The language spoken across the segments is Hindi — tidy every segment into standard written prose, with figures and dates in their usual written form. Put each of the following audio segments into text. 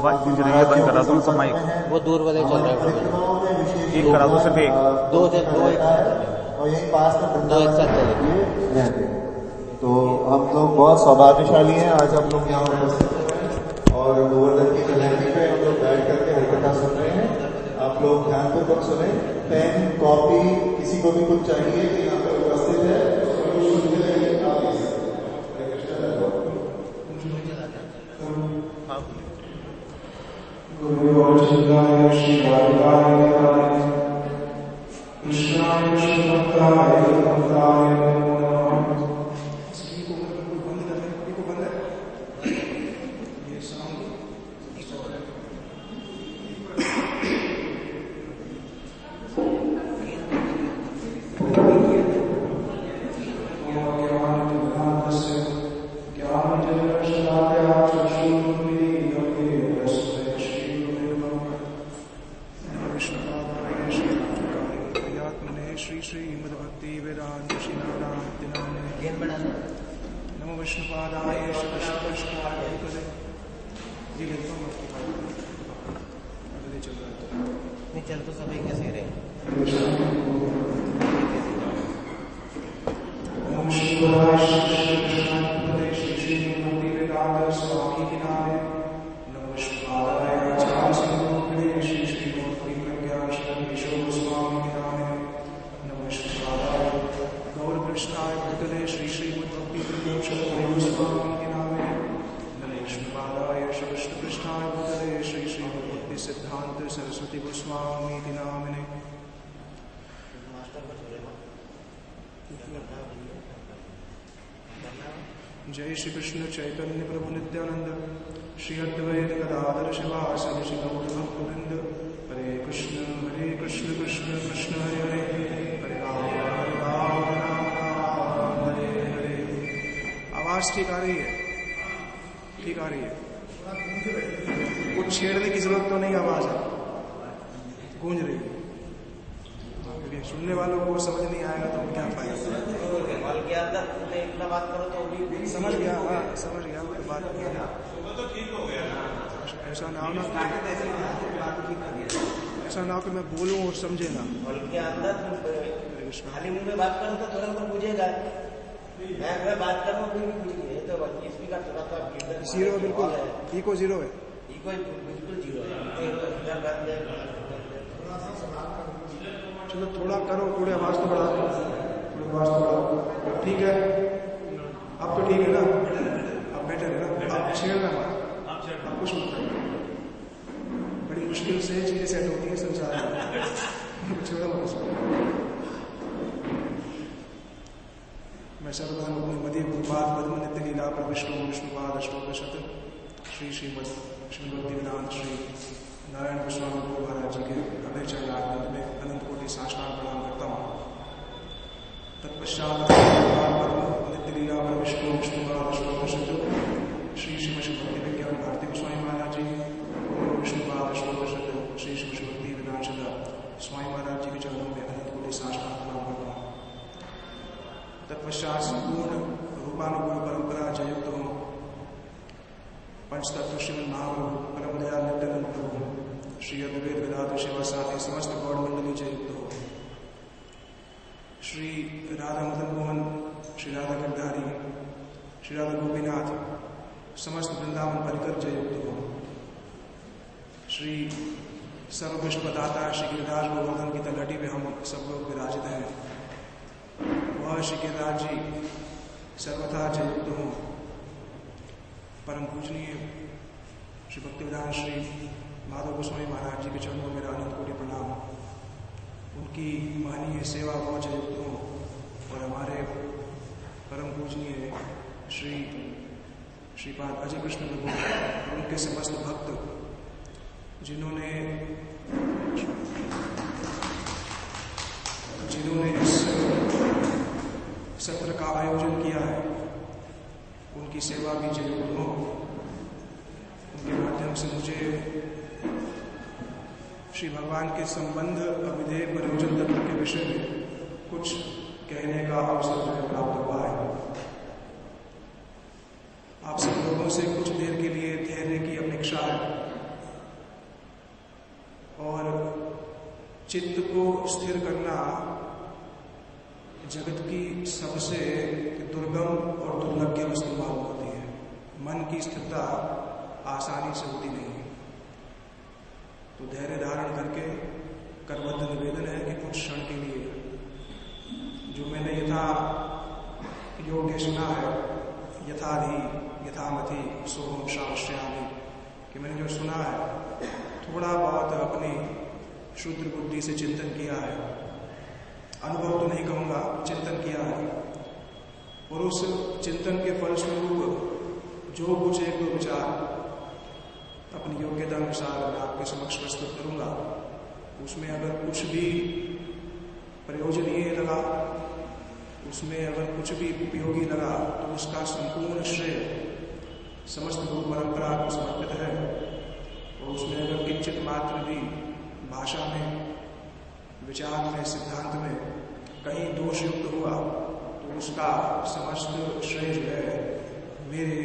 आवाज गूंज रही है, बंद करा दो सब माइक। वो दूर वाले चल रहा है, एक करा दो, सिर्फ एक। दो एक साथ और यही पास में दो एक साथ चलेंगे। रहते हैं। तो हम लोग बहुत सौभाग्यशाली हैं, आज हम लोग यहाँ उपस्थित हैं और गोवर्धन की कल्याणी पे हम लोग बैठ करके हरिकथा सुन रहे हैं। आप लोग ध्यानपूर्वक सुने। पेन, कॉपी, किसी को भी कुछ चाहिए कि यहाँ पर उपस्थित है जय श्री कृष्ण चैतन्य प्रभु नित्यानंद श्री अद्वैत गदाधर शिवासदि श्री गौरभक्तवृंद। हरे कृष्ण कृष्ण कृष्ण हरे हरे, हरे राम राम हरे हरे। आवाज ठीक आ रही है? ठीक आ रही है? कुछ छेड़ने की जरूरत तो नहीं, आवाज है गूंज रही है। सुनने वालों को समझ नहीं आएगा तो क्या फायदा। इतना बात करो तो भी समझ गया। हाँ समझ गया, बात किया तो ठीक हो गया। ऐसा ना हो ना, ऐसा ना हो कि मैं बोलूं और समझे ना। खाली मुंह में बात करूं तो थोड़ा बहुत बुझेगा, मैं बात करूं तो स्पीकर थोड़ा सा जीरो, बिल्कुल इको जीरो है, इको बिल्कुल जीरो है। चलो थोड़ा करो, थोड़ी आवाज तो बढ़ा, थोड़ी आवाज तो बढ़ाओ। ठीक है, अब तो ठीक है ना, अब बेटर है ना। अब छेड़ना मत, अब कुछ मत। बड़ी मुश्किल से चीजें सेट होती है संसार में, छेड़ो मत उसको। मैं सर्वधर्म अपने मध्य भूपाल पद्म नित्य लीला पर विष्णुपाद अष्टोपनिषद श्री श्रीमद श्रीमती वेदांत श्री नारायण गोस्वामी गुरु महाराज जी के अभय चरणारविंद में अनंत कोटि साष्टांग प्रणाम करता हूँ। तत्पश्चात नित्य लीला पर विष्णुपाद अष्टोपनिषद श्री श्रीमती विज्ञान भारती गोस्वामी महाराज जी, विष्णुपाद अष्टोपनिषद श्री श्रीमती वेदांत स्वामी महाराज जी के चरणों में अनंत कोटि साष्टांग प्रणाम करता हूँ। तत्पश्चात संपूर्ण रूपानुगुण परंपरा जयुक्त हूँ पंचतत्व श्रीमन महाप्रभु परम दयाल नित्यानंद प्रभु श्री अद्वैत वेदांत शिवासादि समस्त गौड़ मंडली जयुक्त हो। श्री राधा मदन मोहन, श्री राधा गिरधारी, श्री राधा गोपीनाथ, समस्त वृंदावन परिकर जयुक्त हो। श्री सर्वविश्वदाता श्री गिरिराज गोवर्धन की तलहटी में हम सब लोग विराजित हैं। वह श्री गिरिराज जी सर्वथा जयुक्त हो। परम पूजनीय श्री भक्तिवेदांत श्री माधव गोस्वामी महाराज जी के चरणों में मेरा अनंत कोटि प्रणाम। उनकी महनीय सेवा बहुत जयुक्त हो और हमारे परम पूजनीय श्रीपाद अजय कृष्ण प्रभु और उनके समस्त भक्त जिन्होंने इस सत्र का आयोजन किया है, उनकी सेवा भी जरूर हो। उनके माध्यम से मुझे श्री भगवान के संबंध अभिधेय प्रयोजन तत्व के विषय में कुछ कहने का अवसर मुझे प्राप्त हुआ है। आप सब लोगों से कुछ देर के लिए ठहरने की अपेक्षा है, चित्त को स्थिर करना जगत की सबसे दुर्गम और दुर्लभ वस्तु मालूम होती है। मन की स्थिरता आसानी से होती नहीं है। तो धैर्य धारण करके करबद्ध निवेदन है कि कुछ क्षण के लिए जो मैंने यथा योग्य सुना है, यथाधि यथामति सोहम श्रावश्यामि, कि मैंने जो सुना है थोड़ा बहुत अपनी शुद्ध बुद्धि से चिंतन किया है, अनुभव तो नहीं कहूँगा, चिंतन किया है, और उस चिंतन के फलस्वरूप जो कुछ एक दो विचार अपनी योग्यता अनुसार मैं आपके समक्ष प्रस्तुत करूँगा, उसमें अगर कुछ भी प्रयोजनीय लगा, उसमें अगर कुछ भी उपयोगी लगा, तो उसका संपूर्ण श्रेय समस्त गुरु परंपरा को समर्पित है। और उसमें अगर किंचित मात्र भी भाषा में, विचार में, सिद्धांत में कहीं दोष युक्त हुआ, तो उसका समस्त श्रेय जो है मेरे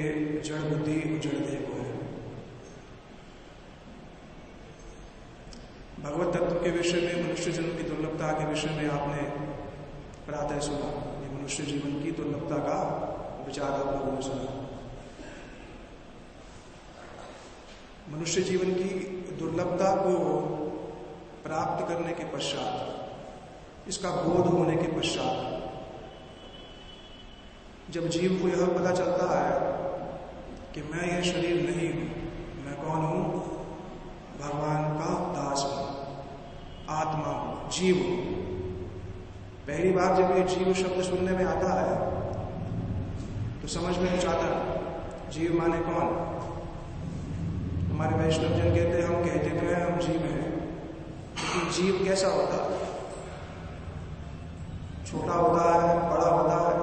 जड़ बुद्धि जड़ देह को है। भगवत तत्व के विषय में, मनुष्य जन्म की दुर्लभता के विषय में आपने प्रातः सुना। ये मनुष्य जीवन की दुर्लभता का विचार आप लोगों ने सुना। मनुष्य जीवन की दुर्लभता को प्राप्त करने के पश्चात, इसका बोध होने के पश्चात, जब जीव को यह पता चलता है कि मैं यह शरीर नहीं हूं, मैं कौन हूं, भगवान का दास हूं, आत्मा हूं, जीव हूं। पहली बार जब ये जीव शब्द सुनने में आता है तो समझ में कुछ आता है। जीव माने कौन? हमारे वैष्णव जन कहते हैं, हम कहते तो हैं हम जीव हैं, लेकिन जीव कैसा होता है? छोटा होता है, बड़ा होता है,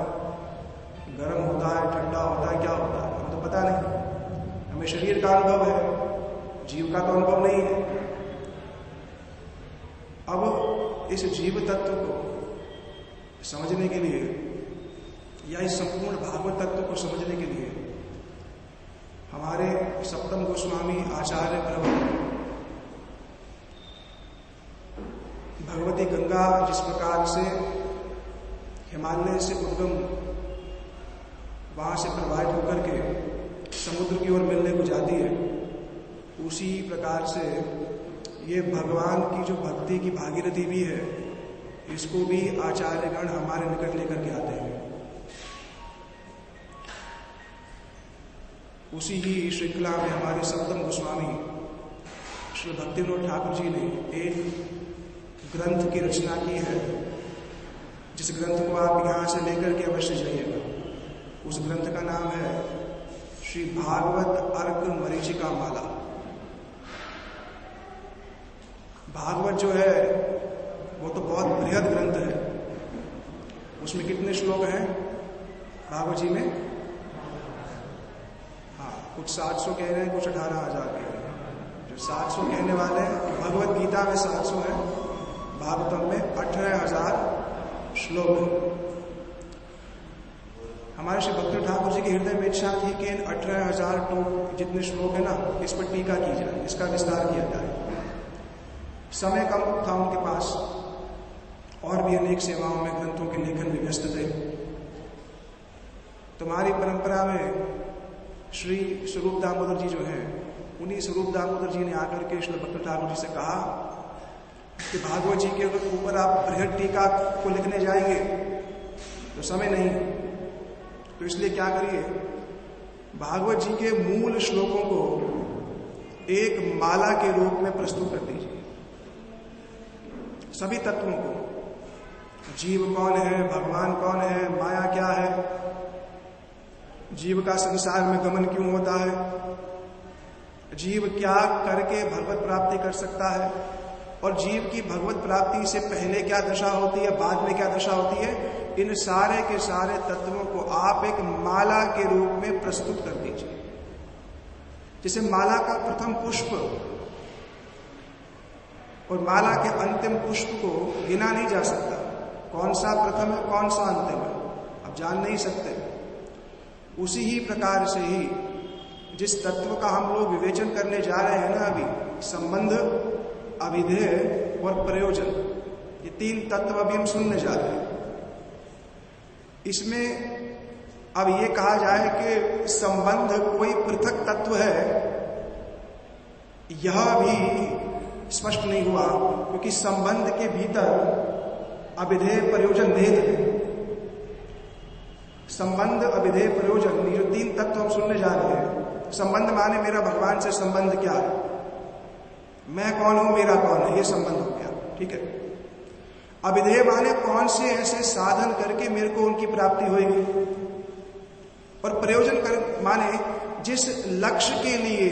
गर्म होता है, ठंडा होता है, क्या होता है हम तो पता नहीं। हमें शरीर का अनुभव है, जीव का तो अनुभव नहीं है। अब इस जीव तत्व को समझने के लिए, या इस संपूर्ण भागवत तत्व को समझने के लिए, हमारे सप्तम गोस्वामी आचार्य प्रभु भगवती गंगा जिस प्रकार से हिमालय से उद्गम वहां से प्रवाहित होकर के समुद्र की ओर मिलने को जाती है, उसी प्रकार से ये भगवान की जो भक्ति की भागीरथी भी है, इसको भी आचार्यगण हमारे निकट लेकर के आते हैं। उसी ही श्रृंखला में हमारे सप्तम गोस्वामी श्री भक्तिविनोद ठाकुर जी ने एक ग्रंथ की रचना की है, जिस ग्रंथ को आप यहां से लेकर के अवश्य जाइएगा। उस ग्रंथ का नाम है श्री भागवत अर्क मरीचिका माला। भागवत जो है वो तो बहुत बृहद ग्रंथ है। उसमें कितने श्लोक हैं भागवत जी में? हाँ, कुछ 700 कह रहे हैं, कुछ 18,000 कह रहे हैं। जो 700 कहने वाले हैं, भगवत गीता में 700 है, भागवतम में 18,000 श्लोक है। हमारे श्री भक्ति ठाकुर जी की हृदय में इच्छा थी कि इन 18,000 जितने श्लोक है ना, इस पर टीका की जाए, इसका विस्तार किया जाए। समय कम था उनके पास, और भी अनेक सेवाओं में ग्रंथों के लेखन में व्यस्त थे। तुम्हारी परंपरा में श्री स्वरूप दामोदर जी जो हैं, उन्हीं स्वरूप दामोदर जी ने आकर के श्री भक्ति ठाकुर जी से कहा कि भागवत जी के ऊपर आप बृहद टीका को लिखने जाएंगे तो समय नहीं, तो इसलिए क्या करिए, भागवत जी के मूल श्लोकों को एक माला के रूप में प्रस्तुत कर दीजिए। सभी तत्वों को, जीव कौन है, भगवान कौन है, माया क्या है, जीव का संसार में गमन क्यों होता है, जीव क्या करके भगवत प्राप्ति कर सकता है, और जीव की भगवत प्राप्ति से पहले क्या दशा होती है, बाद में क्या दशा होती है, इन सारे के सारे तत्वों को आप एक माला के रूप में प्रस्तुत कर दीजिए। जैसे माला का प्रथम पुष्प और माला के अंतिम पुष्प को गिना नहीं जा सकता, कौन सा प्रथम है कौन सा अंतिम है, आप जान नहीं सकते। उसी ही प्रकार से ही जिस तत्व का हम लोग विवेचन करने जा रहे हैं ना अभी, संबंध, अभिधेय और प्रयोजन, ये 3 तत्व अभी हम सुनने जा रहे हैं। इसमें अब ये कहा जाए कि संबंध कोई पृथक तत्व है, यह भी स्पष्ट नहीं हुआ, क्योंकि संबंध के भीतर अभिधेय प्रयोजन भेद है। संबंध, अभिधेय, प्रयोजन, ये जो 3 तत्व हम सुनने जा रहे हैं। संबंध माने मेरा भगवान से संबंध क्या है, मैं कौन हूं, मेरा कौन है, ये संबंध हो गया, ठीक है। अभिधेय माने कौन से ऐसे साधन करके मेरे को उनकी प्राप्ति होगी, और प्रयोजन कर माने जिस लक्ष्य के लिए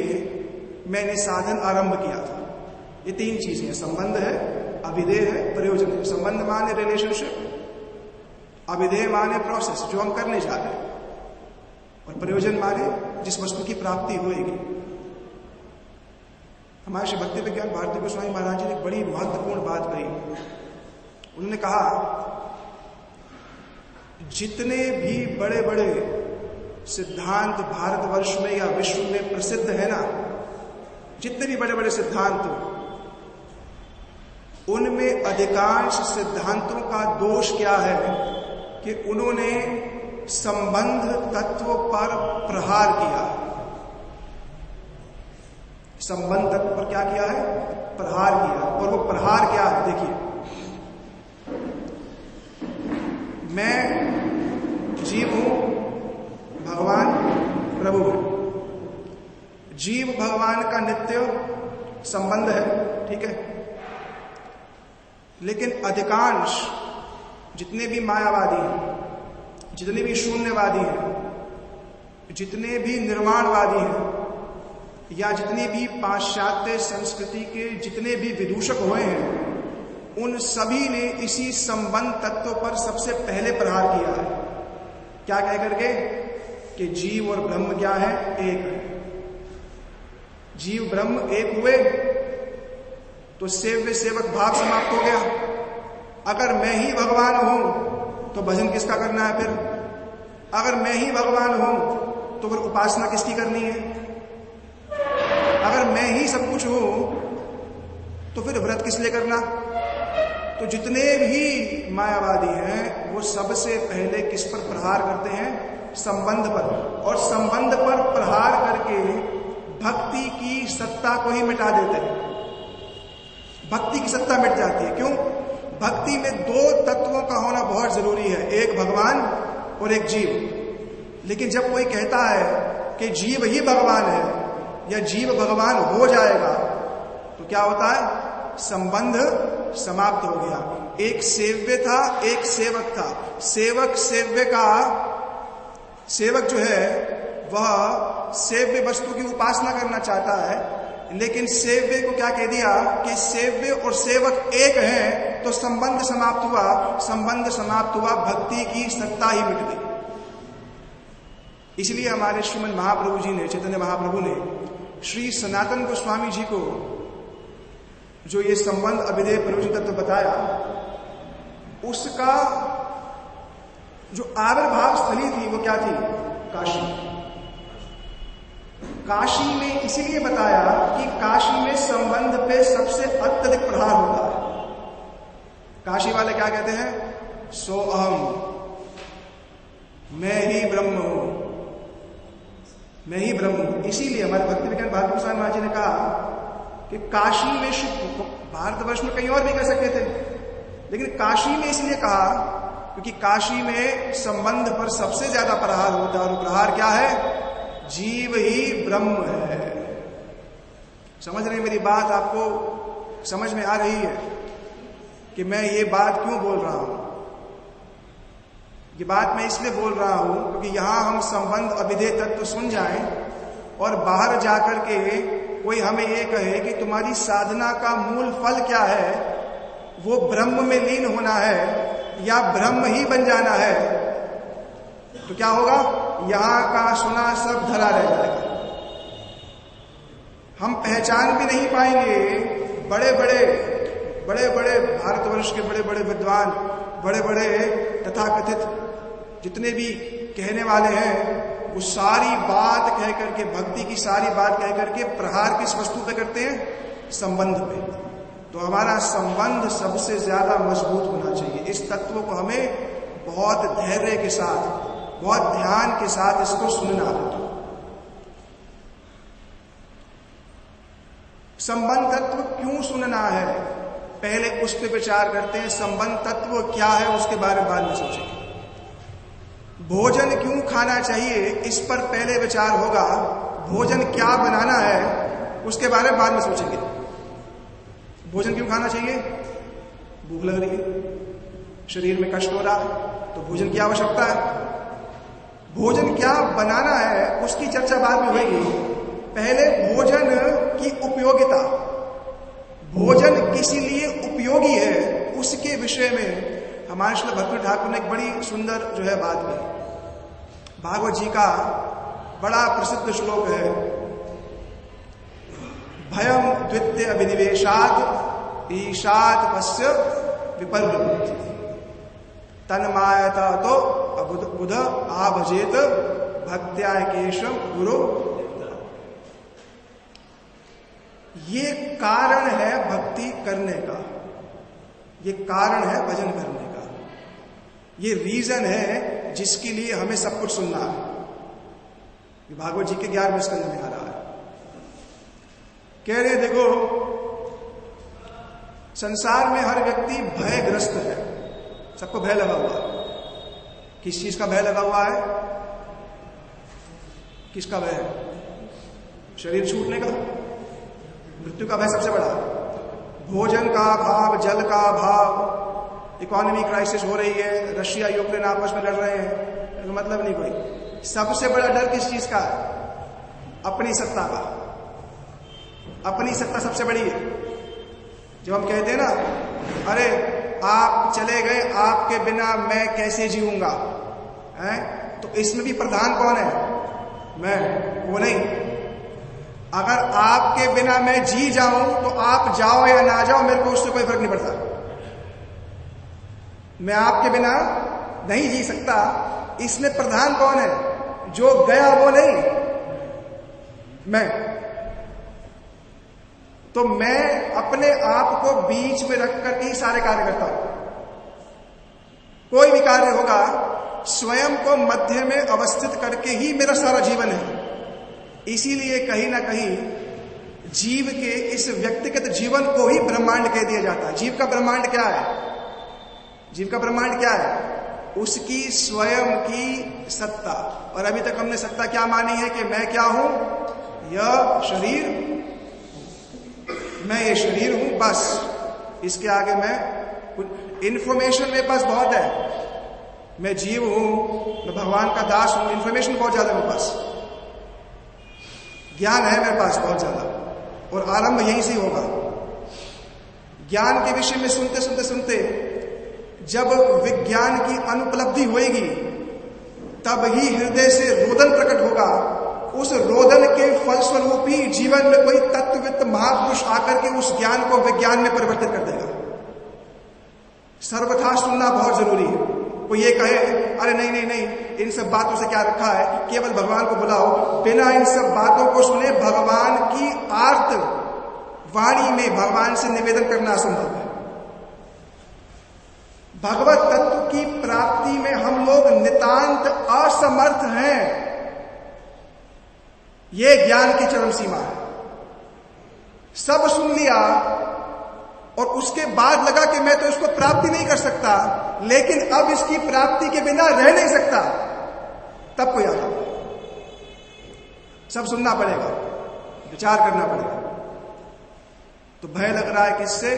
मैंने साधन आरंभ किया था। ये 3 चीजें हैं, संबंध है, अभिधेय है, प्रयोजन है। संबंध माने रिलेशनशिप, अभिधेय माने प्रोसेस जो हम करने जा रहे हैं, और प्रयोजन माने जिस वस्तु की प्राप्ति होगी। हमारे श्री भक्ति विज्ञान भारती गोस्वामी महाराज जी ने एक बड़ी महत्वपूर्ण बात कही। उन्होंने कहा, जितने भी बड़े बड़े सिद्धांत भारतवर्ष में या विश्व में प्रसिद्ध है ना, जितने भी बड़े बड़े सिद्धांत, उनमें अधिकांश सिद्धांतों का दोष क्या है कि उन्होंने संबंध तत्व पर प्रहार किया। संबंध तत्व पर क्या किया है, प्रहार किया। और वो प्रहार क्या है, देखिए, मैं जीव हूं, भगवान प्रभु है। जीव भगवान का नित्य संबंध है, ठीक है। लेकिन अधिकांश जितने भी मायावादी हैं, जितने भी शून्यवादी हैं, जितने भी निर्माणवादी हैं, या जितनी भी पाश्चात्य संस्कृति के जितने भी विदूषक हुए हैं, उन सभी ने इसी संबंध तत्व पर सबसे पहले प्रहार किया है। क्या कह करके कि जीव और ब्रह्म क्या है, एक है। जीव ब्रह्म एक हुए तो सेव्य सेवक भाव समाप्त हो गया। अगर मैं ही भगवान हूं तो भजन किसका करना है फिर? अगर मैं ही भगवान हूं तो फिर उपासना किसकी करनी है? अगर मैं ही सब कुछ हूं तो फिर व्रत किस लिए करना? तो जितने भी मायावादी हैं वो सबसे पहले किस पर प्रहार करते हैं? संबंध पर। और संबंध पर प्रहार करके भक्ति की सत्ता को ही मिटा देते हैं। भक्ति की सत्ता मिट जाती है। क्यों? भक्ति में 2 तत्वों का होना बहुत जरूरी है, एक भगवान और एक जीव। लेकिन जब कोई कहता है कि जीव ही भगवान है या जीव भगवान हो जाएगा, तो क्या होता है? संबंध समाप्त हो गया। एक सेव्य था, एक सेवक था। सेवक सेव्य का, सेवक जो है वह सेव्य वस्तु की उपासना करना चाहता है, लेकिन सेव्य को क्या कह दिया कि सेव्य और सेवक एक हैं, तो संबंध समाप्त हुआ। संबंध समाप्त हुआ, भक्ति की सत्ता ही मिट गई। इसलिए हमारे श्रीमद् महाप्रभु जी ने, चैतन्य महाप्रभु ने श्री सनातन गोस्वामी जी को जो ये संबंध अभिधेय प्रयोजन तत्व बताया, उसका जो आविर्भाव स्थली थी वो क्या थी? काशी। काशी में इसीलिए बताया कि काशी में संबंध पे सबसे अत्यधिक प्रहार होता है। काशी वाले क्या कहते हैं? सो अहम, मैं ही ब्रह्म हूं, मैं ही ब्रह्म हूं। इसीलिए हमारे भक्ति विज्ञान भारती गोस्वामी महाराज जी ने कहा कि काशी में, भारतवर्ष में कहीं और भी कर सकते थे, लेकिन काशी में इसलिए कहा क्योंकि काशी में संबंध पर सबसे ज्यादा प्रहार होता है। और प्रहार क्या है? जीव ही ब्रह्म है। समझ रहे मेरी बात? आपको समझ में आ रही है कि मैं ये बात क्यों बोल रहा हूं? ये बात मैं इसलिए बोल रहा हूं क्योंकि यहां हम संबंध अभिधेय तत्व सुन जाएं और बाहर जाकर के कोई हमें ये कहे कि तुम्हारी साधना का मूल फल क्या है, वो ब्रह्म में लीन होना है या ब्रह्म ही बन जाना है, तो क्या होगा? यहां का सुना सब धरा रह जाएगा। हम पहचान भी नहीं पाएंगे बड़े बड़े भारतवर्ष के बड़े बड़े विद्वान, बड़े बड़े तथाकथित जितने भी कहने वाले हैं, वो सारी बात कह करके, भक्ति की सारी बात कह करके प्रहार किस वस्तु पे करते हैं? संबंध पे। तो हमारा संबंध सबसे ज्यादा मजबूत होना चाहिए। इस तत्व को हमें बहुत धैर्य के साथ, बहुत ध्यान के साथ इसको सुनना है। संबंध तत्व क्यों सुनना है, पहले उस पर विचार करते हैं। संबंध तत्व क्या है उसके बारे में बाद में सोचेंगे। भोजन क्यों खाना चाहिए इस पर पहले विचार होगा। भोजन क्या बनाना है उसके बारे में बाद में सोचेंगे। भोजन क्यों खाना चाहिए? भूख लग रही है, शरीर में कष्ट हो रहा है, तो भोजन की आवश्यकता है। भोजन क्या बनाना है उसकी चर्चा बाद में होगी। पहले भोजन की उपयोगिता, भोजन किसी लिए उपयोगी है, उसके विषय में हमारे श्री भक्ति ठाकुर ने एक बड़ी सुंदर जो है बात की। भागवत जी का बड़ा प्रसिद्ध श्लोक है, भयम द्वितीय अभिनिवेशाद ईशाद पश्य विपर्य तन्मायता तो बुध आभजेत भक्त्या केशव गुरु। ये कारण है भक्ति करने का, ये कारण है भजन करने का, ये रीजन है जिसके लिए हमें सब कुछ सुनना है। ये भागवत जी के 11वें स्कंद में आ रहा है। कह रहे देखो, संसार में हर व्यक्ति भयग्रस्त है, सबको भय लगा हुआ है। किस चीज का भय लगा हुआ है? किसका भय है? शरीर छूटने का, मृत्यु का भय सबसे बड़ा। भोजन का अभाव, जल का अभाव, इकोनॉमी क्राइसिस हो रही है, रशिया यूक्रेन आपस में लड़ रहे हैं, तो मतलब नहीं कोई। सबसे बड़ा डर किस चीज का है? अपनी सत्ता का। अपनी सत्ता सबसे बड़ी है। जब हम कहते हैं ना, अरे आप चले गए, आपके बिना मैं कैसे जीऊंगा, तो इसमें भी प्रधान कौन है? मैं, वो नहीं। अगर आपके बिना मैं जी जाऊं तो आप जाओ या ना जाओ, मेरे को उससे कोई फर्क नहीं पड़ता। मैं आपके बिना नहीं जी सकता, इसमें प्रधान कौन है? जो गया वो नहीं, मैं। तो मैं अपने आप को बीच में रख करके ही सारे कार्य करता हूं। कोई भी कार्य होगा, स्वयं को मध्य में अवस्थित करके ही मेरा सारा जीवन है। इसीलिए कहीं ना कहीं जीव के इस व्यक्तिगत जीवन को ही ब्रह्मांड कह दिया जाता है। जीव का ब्रह्मांड क्या है? जीव का ब्रह्मांड क्या है? उसकी स्वयं की सत्ता। और अभी तक हमने सत्ता क्या मानी है कि मैं क्या हूं? यह शरीर, मैं ये शरीर हूं, बस। इसके आगे मैं, इंफॉर्मेशन मेरे पास बहुत है। मैं जीव हूं, मैं भगवान का दास हूं, इंफॉर्मेशन बहुत ज्यादा मेरे पास, ज्ञान है मेरे पास बहुत ज्यादा, और आरंभ यहीं से होगा। ज्ञान के विषय में सुनते सुनते सुनते जब विज्ञान की अनुपलब्धि होगी, तब ही हृदय से रोदन प्रकट होगा। उस रोदन के फलस्वरूप ही जीवन में कोई तत्वविद महापुरुष आकर के उस ज्ञान को विज्ञान में परिवर्तित कर देगा। सर्वथा सुनना बहुत जरूरी है। कोई ये कहे, अरे नहीं नहीं नहीं, इन सब बातों से क्या रखा है, केवल भगवान को बुलाओ, बिना इन सब बातों को सुने भगवान की आर्त वाणी में भगवान से निवेदन करना असंभव है। भगवत तत्व की प्राप्ति में हम लोग नितांत असमर्थ हैं। यह ज्ञान की चरम सीमा है। सब सुन लिया और उसके बाद लगा कि मैं तो इसको प्राप्ति नहीं कर सकता, लेकिन अब इसकी प्राप्ति के बिना रह नहीं सकता, तब कोई आता। सब सुनना पड़ेगा, विचार करना पड़ेगा। तो भय लग रहा है किससे?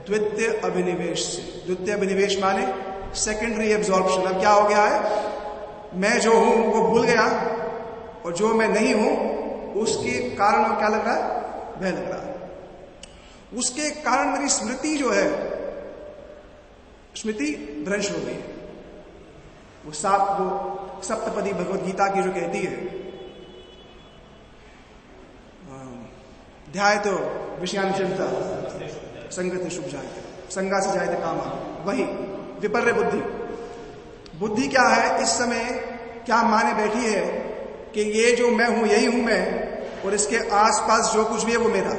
द्वितीय अभिनिवेश से। द्वितीय अभिनिवेश माने सेकेंडरी एब्जॉर्प्शन। अब क्या हो गया है? मैं जो हूं वो भूल गया, और जो मैं नहीं हूं उसके कारण क्या लग रहा है? भय लग रहा है। उसके कारण मेरी स्मृति जो है, स्मृति भ्रंश हो गई। वो सप्तपदी भगवत गीता की जो कहती है, ध्याय तो विषयानुचिंता संगति शुभ जाए, संगा से जाए कामा, वही विपर्य बुद्धि। बुद्धि क्या है? इस समय क्या माने बैठी है कि ये जो मैं हूं यही हूं मैं, और इसके आसपास जो कुछ भी है वो मेरा।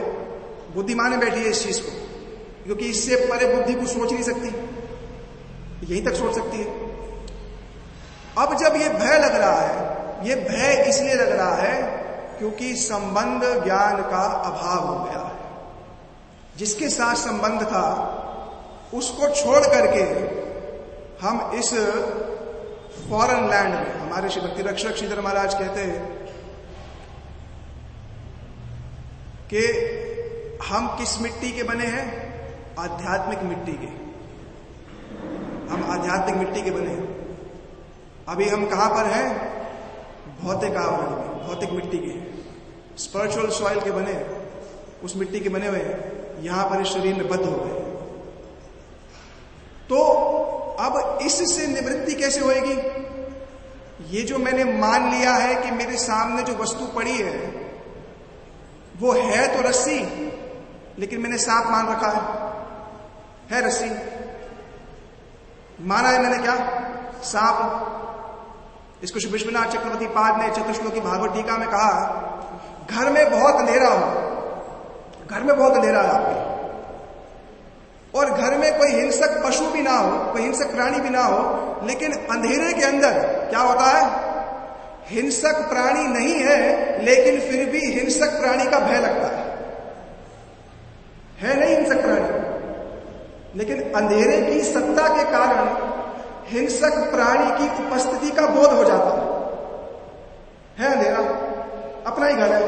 बुद्धि माने बैठी है इस चीज को। क्योंकि इससे परे बुद्धि कुछ सोच नहीं सकती, यहीं तक सोच सकती है। अब जब ये भय लग रहा है, ये भय इसलिए लग रहा है क्योंकि संबंध ज्ञान का अभाव हो गया है। जिसके साथ संबंध था उसको छोड़ करके हम इस फॉरेन लैंड में, हमारे श्री भक्ति रक्षक श्रीधर महाराज कहते हैं कि हम किस मिट्टी के बने हैं? आध्यात्मिक मिट्टी के। हम आध्यात्मिक मिट्टी के बने हैं। अभी हम कहां पर हैं? भौतिक आवरण में, भौतिक मिट्टी के, स्पिरिचुअल सॉइल के बने, उस मिट्टी के बने हुए हैं। यहां पर इस शरीर में बद्ध हो गए। तो अब इससे निवृत्ति कैसे होएगी? ये जो मैंने मान लिया है कि मेरे सामने जो वस्तु पड़ी है वो है तो रस्सी, लेकिन मैंने सांप मान रखा है रस्सी। माना है मैंने क्या? सांप। इसको श्री विश्वनाथ चक्रवर्ती पाद ने चतुश्लोकी भागवत टीका में कहा, घर में बहुत अंधेरा हो, घर में बहुत अंधेरा है आपके, और घर में कोई हिंसक पशु भी ना हो, कोई हिंसक प्राणी भी ना हो, लेकिन अंधेरे के अंदर क्या होता है? हिंसक प्राणी नहीं है, लेकिन फिर भी हिंसक प्राणी का भय लगता है नहीं हिंसक प्राणी, लेकिन अंधेरे की सत्ता के कारण हिंसक प्राणी की उपस्थिति का बोध हो जाता है अंधेरा, अपना ही घर है,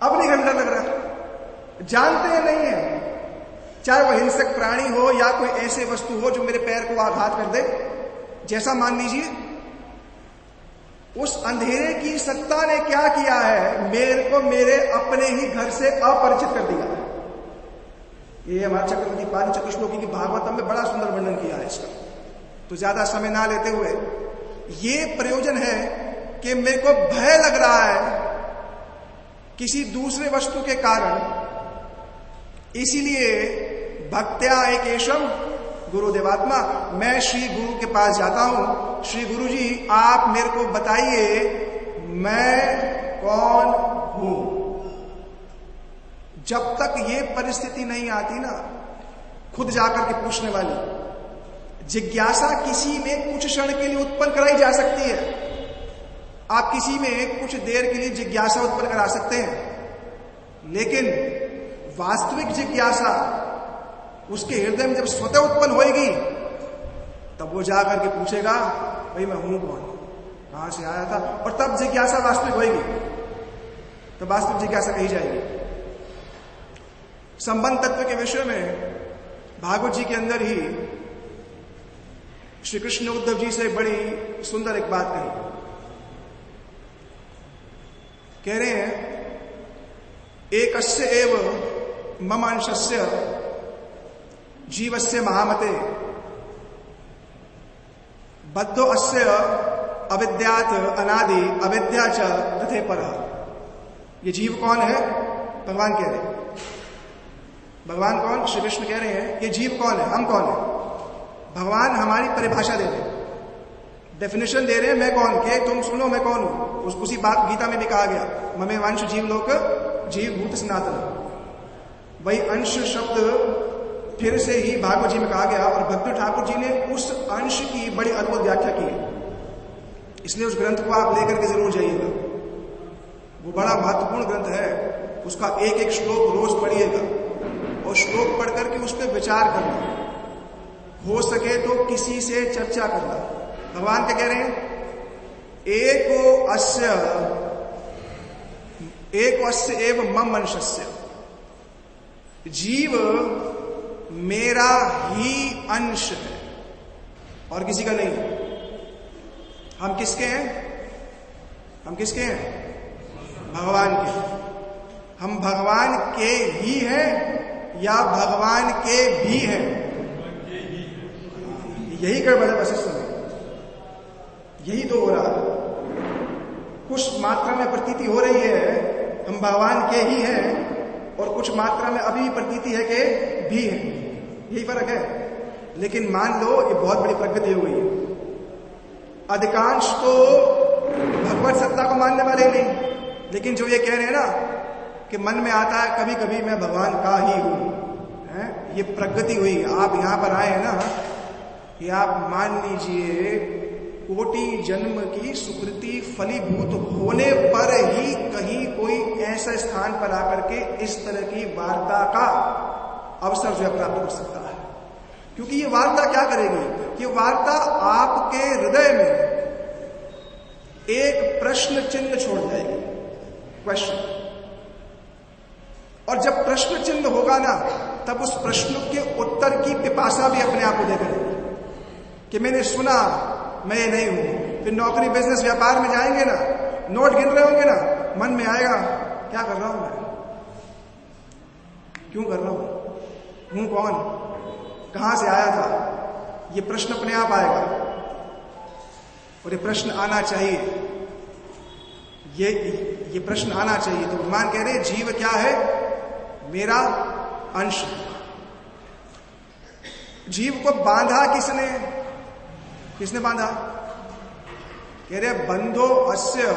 अपने घर डर लग रहा है, जानते हैं नहीं है, चाहे वो हिंसक प्राणी हो या कोई ऐसे वस्तु हो जो मेरे पैर को आघात कर दे, जैसा मान लीजिए। उस अंधेरे की सत्ता ने क्या किया है? मेरे को मेरे अपने ही घर से अपरिचित कर दिया है। ये हमारे चक्रवर्ती पाद चतुश्लोकी की भागवतम में बड़ा सुंदर वर्णन किया है इसका, तो ज्यादा समय ना लेते हुए ये प्रयोजन है कि मेरे को भय लग रहा है किसी दूसरे वस्तु के कारण, इसीलिए भक्त्या एकेशम गुरुदेवात्मा, मैं श्री गुरु के पास जाता हूं। श्री गुरु जी आप मेरे को बताइए मैं कौन हूं। जब तक ये परिस्थिति नहीं आती ना खुद जाकर के पूछने वाली, जिज्ञासा किसी में कुछ क्षण के लिए उत्पन्न कराई जा सकती है। आप किसी में कुछ देर के लिए जिज्ञासा उत्पन्न करा सकते हैं, लेकिन वास्तविक जिज्ञासा उसके हृदय में जब स्वतः उत्पन्न होएगी तब वो जाकर के पूछेगा भाई मैं हूं कौन, कहां से आया था, और तब जिज्ञासा वास्तविक होएगी, तब वास्तविक जिज्ञासा कही जाएगी। संबंध तत्व के विषय में भागवत जी के अंदर ही श्री कृष्ण ने उद्धव जी से बड़ी सुंदर एक बात कही। कह रहे हैं एकस्य एव मम अंशस्य जीवस्य महामते बद्धो अस्य अविद्यात अनादि अविद्या च तथे परः। ये जीव कौन है? भगवान कह रहे हैं। भगवान कौन? श्री कृष्ण कह रहे हैं ये जीव कौन है, हम कौन है। भगवान हमारी परिभाषा दे रहे हैं, डेफिनेशन दे रहे हैं मैं कौन के, तुम सुनो मैं कौन हूं। उसी बात गीता में भी कहा गया ममे वंश जीव लोक जीव भूत सनातन। वही अंश शब्द फिर से ही भागवत जी में कहा गया, और भक्त ठाकुर जी ने उस अंश की बड़ी अद्भुत व्याख्या की है। इसलिए उस ग्रंथ को आप लेकर के जरूर जाइएगा, वो बड़ा महत्वपूर्ण ग्रंथ है। उसका एक एक श्लोक रोज पढ़िएगा और श्लोक पढ़ करके उस पर विचार करना, हो सके तो किसी से चर्चा करना। भगवान क्या कह रहे हैं? एको अस्य एव मम अंशस्य। जीव मेरा ही अंश है और किसी का नहीं। हम किसके हैं? हम किसके हैं? भगवान के। हम भगवान के ही हैं या भगवान के भी हैं? यही गड़बड़ है वशिष्ठ में, यही तो हो रहा है। कुछ मात्रा में प्रतीति हो रही है हम भगवान के ही हैं, और कुछ मात्रा में अभी भी प्रतीति है कि भी है, यही फर्क है। लेकिन मान लो ये बहुत बड़ी प्रगति हो गई है। अधिकांश तो भगवत सत्ता को मानने वाले नहीं, लेकिन जो ये कह रहे हैं ना कि मन में आता है कभी कभी मैं भगवान का ही हूं, हैं, ये प्रगति हुई। आप यहां पर आए हैं ना, ये आप मान लीजिए कोटि जन्म की सुकृति फलीभूत होने पर ही कहीं कोई ऐसा स्थान पर आकर के इस तरह की वार्ता का अवसर जो है प्राप्त कर सकता है। क्योंकि ये वार्ता क्या करेगी? ये वार्ता आपके हृदय में एक प्रश्न चिन्ह छोड़ जाएगी, क्वेश्चन। और जब प्रश्न चिन्ह होगा ना, तब उस प्रश्न के उत्तर की पिपासा भी अपने आप को देखेगी कि मैंने सुना, मैं ये नहीं हूं। फिर नौकरी, बिजनेस, व्यापार में जाएंगे ना, नोट गिन रहे होंगे ना, मन में आएगा क्या कर रहा हूं मैं, क्यों कर रहा हूं कौन, कहां से आया था, ये प्रश्न अपने आप आएगा। और ये प्रश्न आना चाहिए, ये प्रश्न आना चाहिए। तो भगवान कह रहे जीव क्या है? मेरा अंश। जीव को बांधा किसने बांधा? कह रहे बंधो अस्य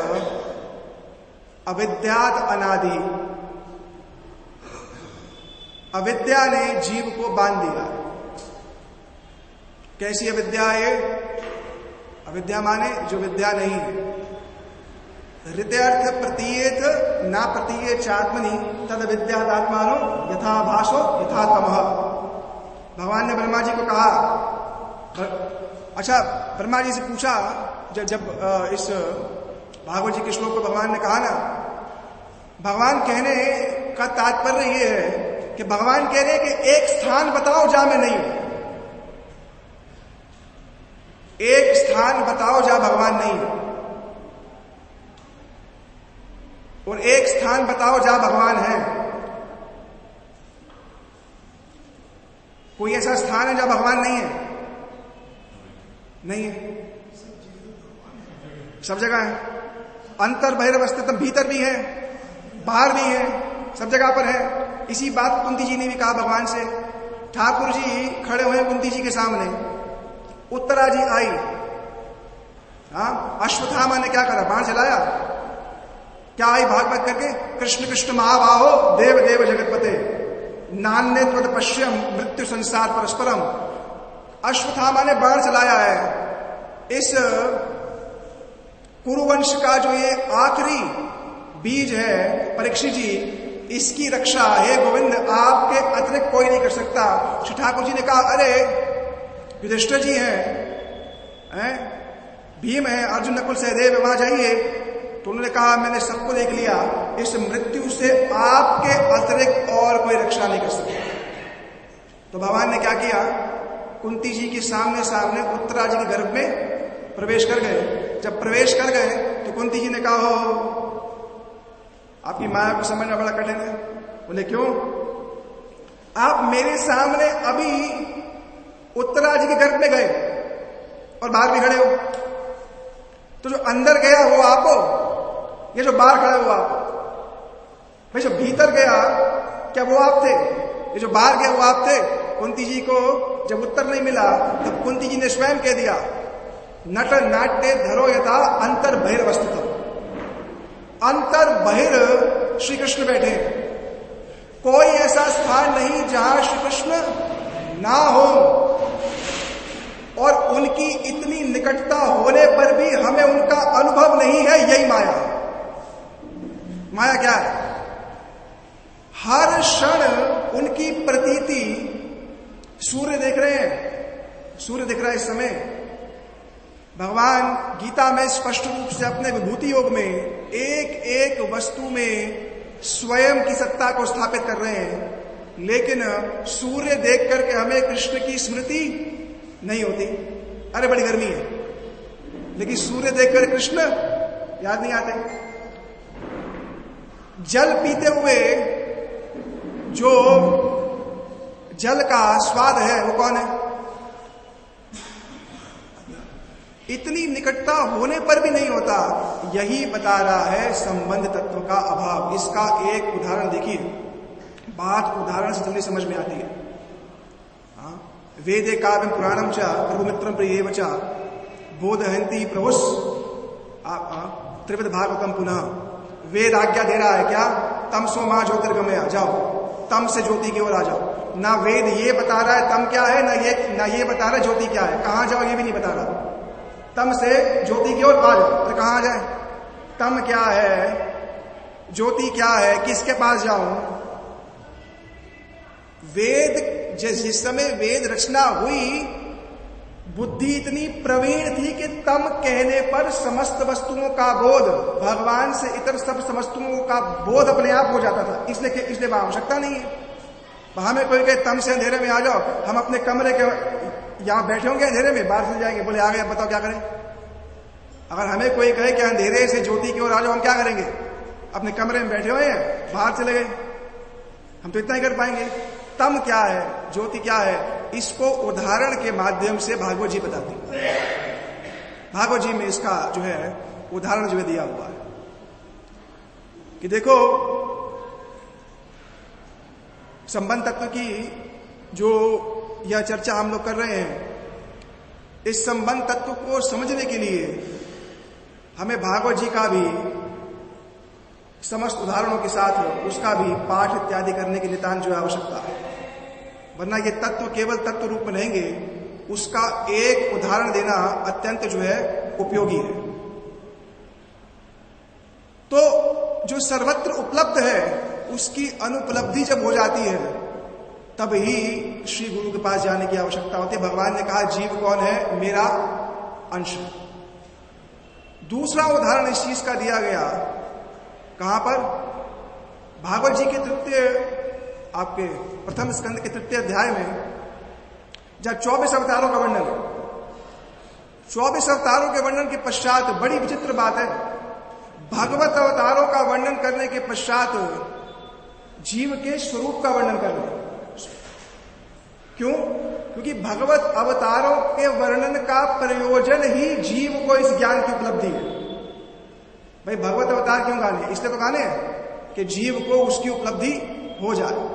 अविद्यात अनादि। अविद्या ने जीव को बांध दिया। कैसी अविद्या है? अविद्या माने जो विद्या नहीं है। हृदयार्थ प्रतीयेत ना प्रतीये चात्मनि तद विद्यात्मानो यथा भासो यथा तमः। भगवान ने ब्रह्मा जी को कहा, अच्छा ब्रह्मा जी से पूछा, जब इस भागवत जी के श्लोक को भगवान ने कहा ना, भगवान कहने का तात्पर्य ये है कि भगवान कह रहे हैं कि एक स्थान बताओ जहां मैं नहीं हूं, एक स्थान बताओ जहां भगवान नहीं है, और एक स्थान बताओ जहां भगवान है। कोई ऐसा स्थान है जहां भगवान नहीं है? नहीं है, सब जगह है। अंतर बहिर्वस्थितम, भीतर भी है बाहर भी है, सब जगह पर है। इसी बात कुंती जी ने भी कहा भगवान से। ठाकुर जी खड़े हुए कुंती जी के सामने, उत्तरा जी आई, अश्वत्थामा ने क्या करा? बाण चलाया। क्या आई भागवत करके? कृष्ण कृष्ण महाबाहो देव देव जगतपते नान्य त्वद पश्यम मृत्यु संसार परस्परम। अश्वत्थामा ने बाण चलाया है। इस कुरुवंश का जो ये आखिरी बीज है परीक्षित जी, इसकी रक्षा हे गोविंद आपके अतिरिक्त कोई नहीं कर सकता। श्री ठाकुर जी ने कहा, अरे युधिष्ठिर जी हैं, भीम है, अर्जुन नकुल सहदेव, वहां जाइए। तो उन्होंने कहा मैंने सबको देख लिया, इस मृत्यु से आपके अतिरिक्त और कोई रक्षा नहीं कर सकता। तो भगवान ने क्या किया? कुंती जी के सामने सामने उत्तरा जी के गर्भ में प्रवेश कर गए। जब प्रवेश कर गए तो कुंती जी ने कहा, हो आपकी माया को समझना बड़ा कठिन है। बोले क्यों? आप मेरे सामने अभी उत्तरा जी के गर्भ में गए और बाहर भी खड़े हो, तो जो अंदर गया वो आप हो, ये जो बाहर खड़े हो आप? भाई जो भीतर गया क्या वो आप थे? ये जो बाहर गया वो आप थे? कुंती जी को जब उत्तर नहीं मिला तब कुंती जी ने स्वयं कह दिया, नट नाट्य धरो यथा अंतर बहिर्वस्थितम। अंतर बहिर श्री कृष्ण बैठे। कोई ऐसा स्थान नहीं जहां श्री कृष्ण ना हो, और उनकी इतनी निकटता होने पर भी हमें उनका अनुभव नहीं है। यही माया। माया क्या है? हर क्षण उनकी प्रतीति। सूर्य देख रहे हैं, सूर्य दिख रहा है इस समय। भगवान गीता में स्पष्ट रूप से अपने विभूति योग में एक एक वस्तु में स्वयं की सत्ता को स्थापित कर रहे हैं। लेकिन सूर्य देख करके हमें कृष्ण की स्मृति नहीं होती। अरे बड़ी गर्मी है, लेकिन सूर्य देखकर कृष्ण याद नहीं आते। जल पीते हुए जो जल का स्वाद है वो कौन है? इतनी निकटता होने पर भी नहीं होता। यही बता रहा है संबंध तत्व का अभाव। इसका एक उदाहरण देखिए, बात उदाहरण से जल्दी समझ में आती है। वेदे काव्यम पुराणम च प्रभुमित्रम प्रियेव च बोधहंति प्रभुस त्रिविध भागवतम पुनः। वेद आज्ञा दे रहा है क्या? तमसो मां ज्योतिर्गमय, जाओ तम से ज्योति की ओर आ जाओ। ना वेद ये बता रहा है तम क्या है, ना ये बता रहा है ज्योति क्या है। कहां जाओ ये भी नहीं बता रहा। तम से ज्योति की ओर आ जाओ, तो कहां जाए? तम क्या है, ज्योति क्या है, किसके पास जाऊं? वेद जिस समय वेद रचना हुई, बुद्धि इतनी प्रवीण थी कि तम कहने पर समस्त वस्तुओं का बोध, भगवान से इतर सब वस्तुओं का बोध अपने आप हो जाता था। इसलिए आवश्यकता नहीं है। हमें कोई कहे तम से अंधेरे में आ जाओ, हम अपने कमरे के यहां बैठे होंगे अंधेरे में, बाहर से जाएंगे, बोले आ गए, बताओ क्या करें। अगर हमें कोई कहे कि अंधेरे से ज्योति की ओर आ जाओ, हम क्या करेंगे? अपने कमरे में बैठे हुए हैं, बाहर चले गए, हम तो इतना ही कर पाएंगे। तम क्या है, ज्योति क्या है, इसको उदाहरण के माध्यम से भागवत जी बताती है। भागवत जी में इसका जो है उदाहरण जो है दिया हुआ है कि देखो, संबंध तत्व की जो यह चर्चा हम लोग कर रहे हैं, इस संबंध तत्व को समझने के लिए हमें भागवत जी का भी समस्त उदाहरणों के साथ उसका भी पाठ इत्यादि करने की नितांत जो है आवश्यकता है। वरना ये तत्व केवल तत्व रूप में रहेंगे, उसका एक उदाहरण देना अत्यंत जो है उपयोगी है। तो जो सर्वत्र उपलब्ध है, उसकी अनुपलब्धि जब हो जाती है, तब ही श्री गुरु के पास जाने की आवश्यकता होती है। भगवान ने कहा जीव कौन है, मेरा अंश। दूसरा उदाहरण इस चीज का दिया गया, कहां पर? भागवत जी के तृतीय, आपके प्रथम स्कंद के तृतीय अध्याय में, जहां 24 अवतारों का वर्णन, 24 अवतारों के वर्णन के पश्चात बड़ी विचित्र बात है, भगवत अवतारों का वर्णन करने के पश्चात जीव के स्वरूप का वर्णन कर रहे हैं। क्यों? क्योंकि भगवत अवतारों के वर्णन का प्रयोजन ही जीव को इस ज्ञान की उपलब्धि है। भाई भगवत अवतार क्यों गाने? इसलिए तो गाने कि जीव को उसकी उपलब्धि हो जाए।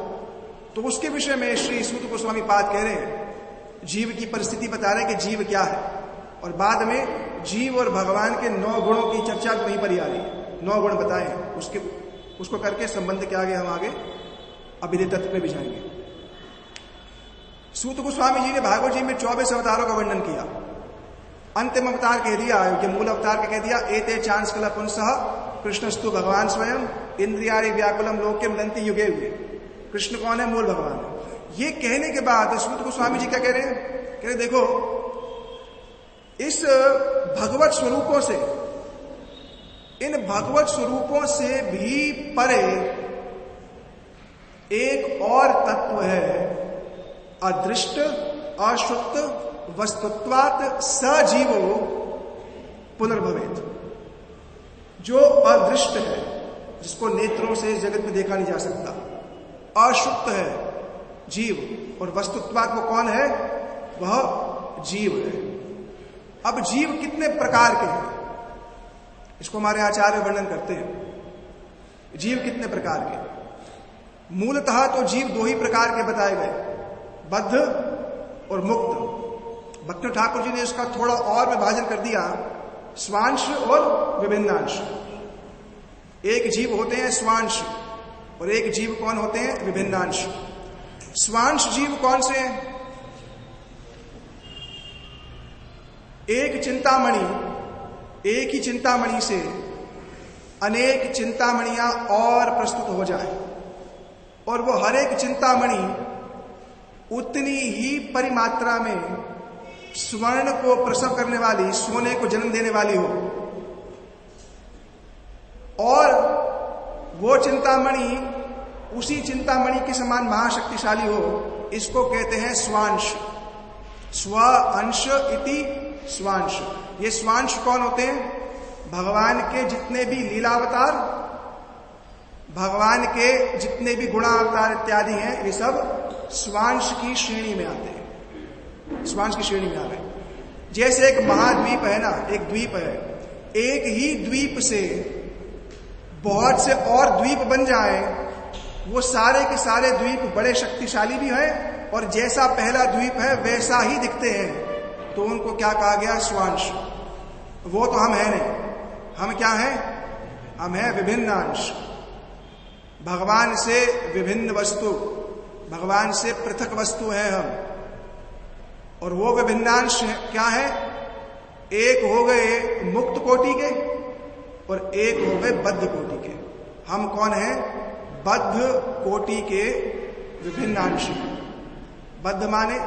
तो उसके विषय में श्री सूत गोस्वामी पाद कह रहे हैं, जीव की परिस्थिति बता रहे हैं कि जीव क्या है, और बाद में जीव और भगवान के 9 गुणों की चर्चा वहीं पर ही आ रही है। 9 गुण बताए, उसको करके संबंध के आगे हम आगे अभिधेय तत्व पे भी जाएंगे। सूत गोस्वामी जी ने भागवत जी में 24 अवतारों का वर्णन किया। अंतिम अवतार कह दिया, कि मूल अवतार कह दिया, एते चांस्कल पुंसः कृष्णस्तु भगवान स्वयं इंद्रियाणि व्याकुलम लोके मदन्ति युगे हुए। कृष्ण कौन है? मूल भगवान है। ये कहने के बाद सूत गोस्वामी जी क्या कह रहे हैं? कह रहे देखो, इस भगवत स्वरूपों से, इन भगवत स्वरूपों से भी परे एक और तत्व है, अदृष्ट अश्रुत वस्तुत्वात् सजीवो पुनर्भवेत। जो अदृष्ट है, जिसको नेत्रों से जगत में देखा नहीं जा सकता, अश्रुत है जीव, और वस्तुत्वात् वो कौन है? वह जीव है। अब जीव कितने प्रकार के हैं, इसको हमारे आचार्य वर्णन करते हैं। जीव कितने प्रकार के? मूलतः तो जीव 2 ही प्रकार के बताए गए, बद्ध और मुक्त। भक्ति ठाकुर जी ने इसका थोड़ा और विभाजन कर दिया, स्वांश और विभिन्नांश। एक जीव होते हैं स्वांश, और एक जीव कौन होते हैं? विभिन्नांश। स्वांश जीव कौन से हैं? एक चिंतामणि, एक ही चिंतामणि से अनेक चिंतामणियां और प्रस्तुत हो जाए, और वो हर एक चिंतामणि उतनी ही परिमात्रा में स्वर्ण को प्रसव करने वाली, सोने को जन्म देने वाली हो, और वो चिंतामणि उसी चिंतामणि के समान महाशक्तिशाली हो, इसको कहते हैं स्वांश। स्व अंश इति स्वांश। ये स्वांश कौन होते हैं? भगवान के जितने भी लीलावतार, भगवान के जितने भी गुणावतार इत्यादि हैं, ये सब स्वांश की श्रेणी में आते हैं, स्वांश की श्रेणी में आ गए। जैसे एक महाद्वीप है ना, एक द्वीप है, एक ही द्वीप से बहुत से और द्वीप बन जाए, वो सारे के सारे द्वीप बड़े शक्तिशाली भी हैं, और जैसा पहला द्वीप है वैसा ही दिखते हैं, तो उनको क्या कहा गया? स्वांश। वो तो हम हैं नहीं, हम क्या हैं? हम हैं विभिन्नांश। भगवान से विभिन्न वस्तु, भगवान से पृथक वस्तु हैं हम। और वो विभिन्नांश क्या है? एक हो गए मुक्त कोटि के और एक हो गए बद्ध कोटि के। हम कौन हैं? बद्ध कोटि के विभिन्नांश। बद्ध माने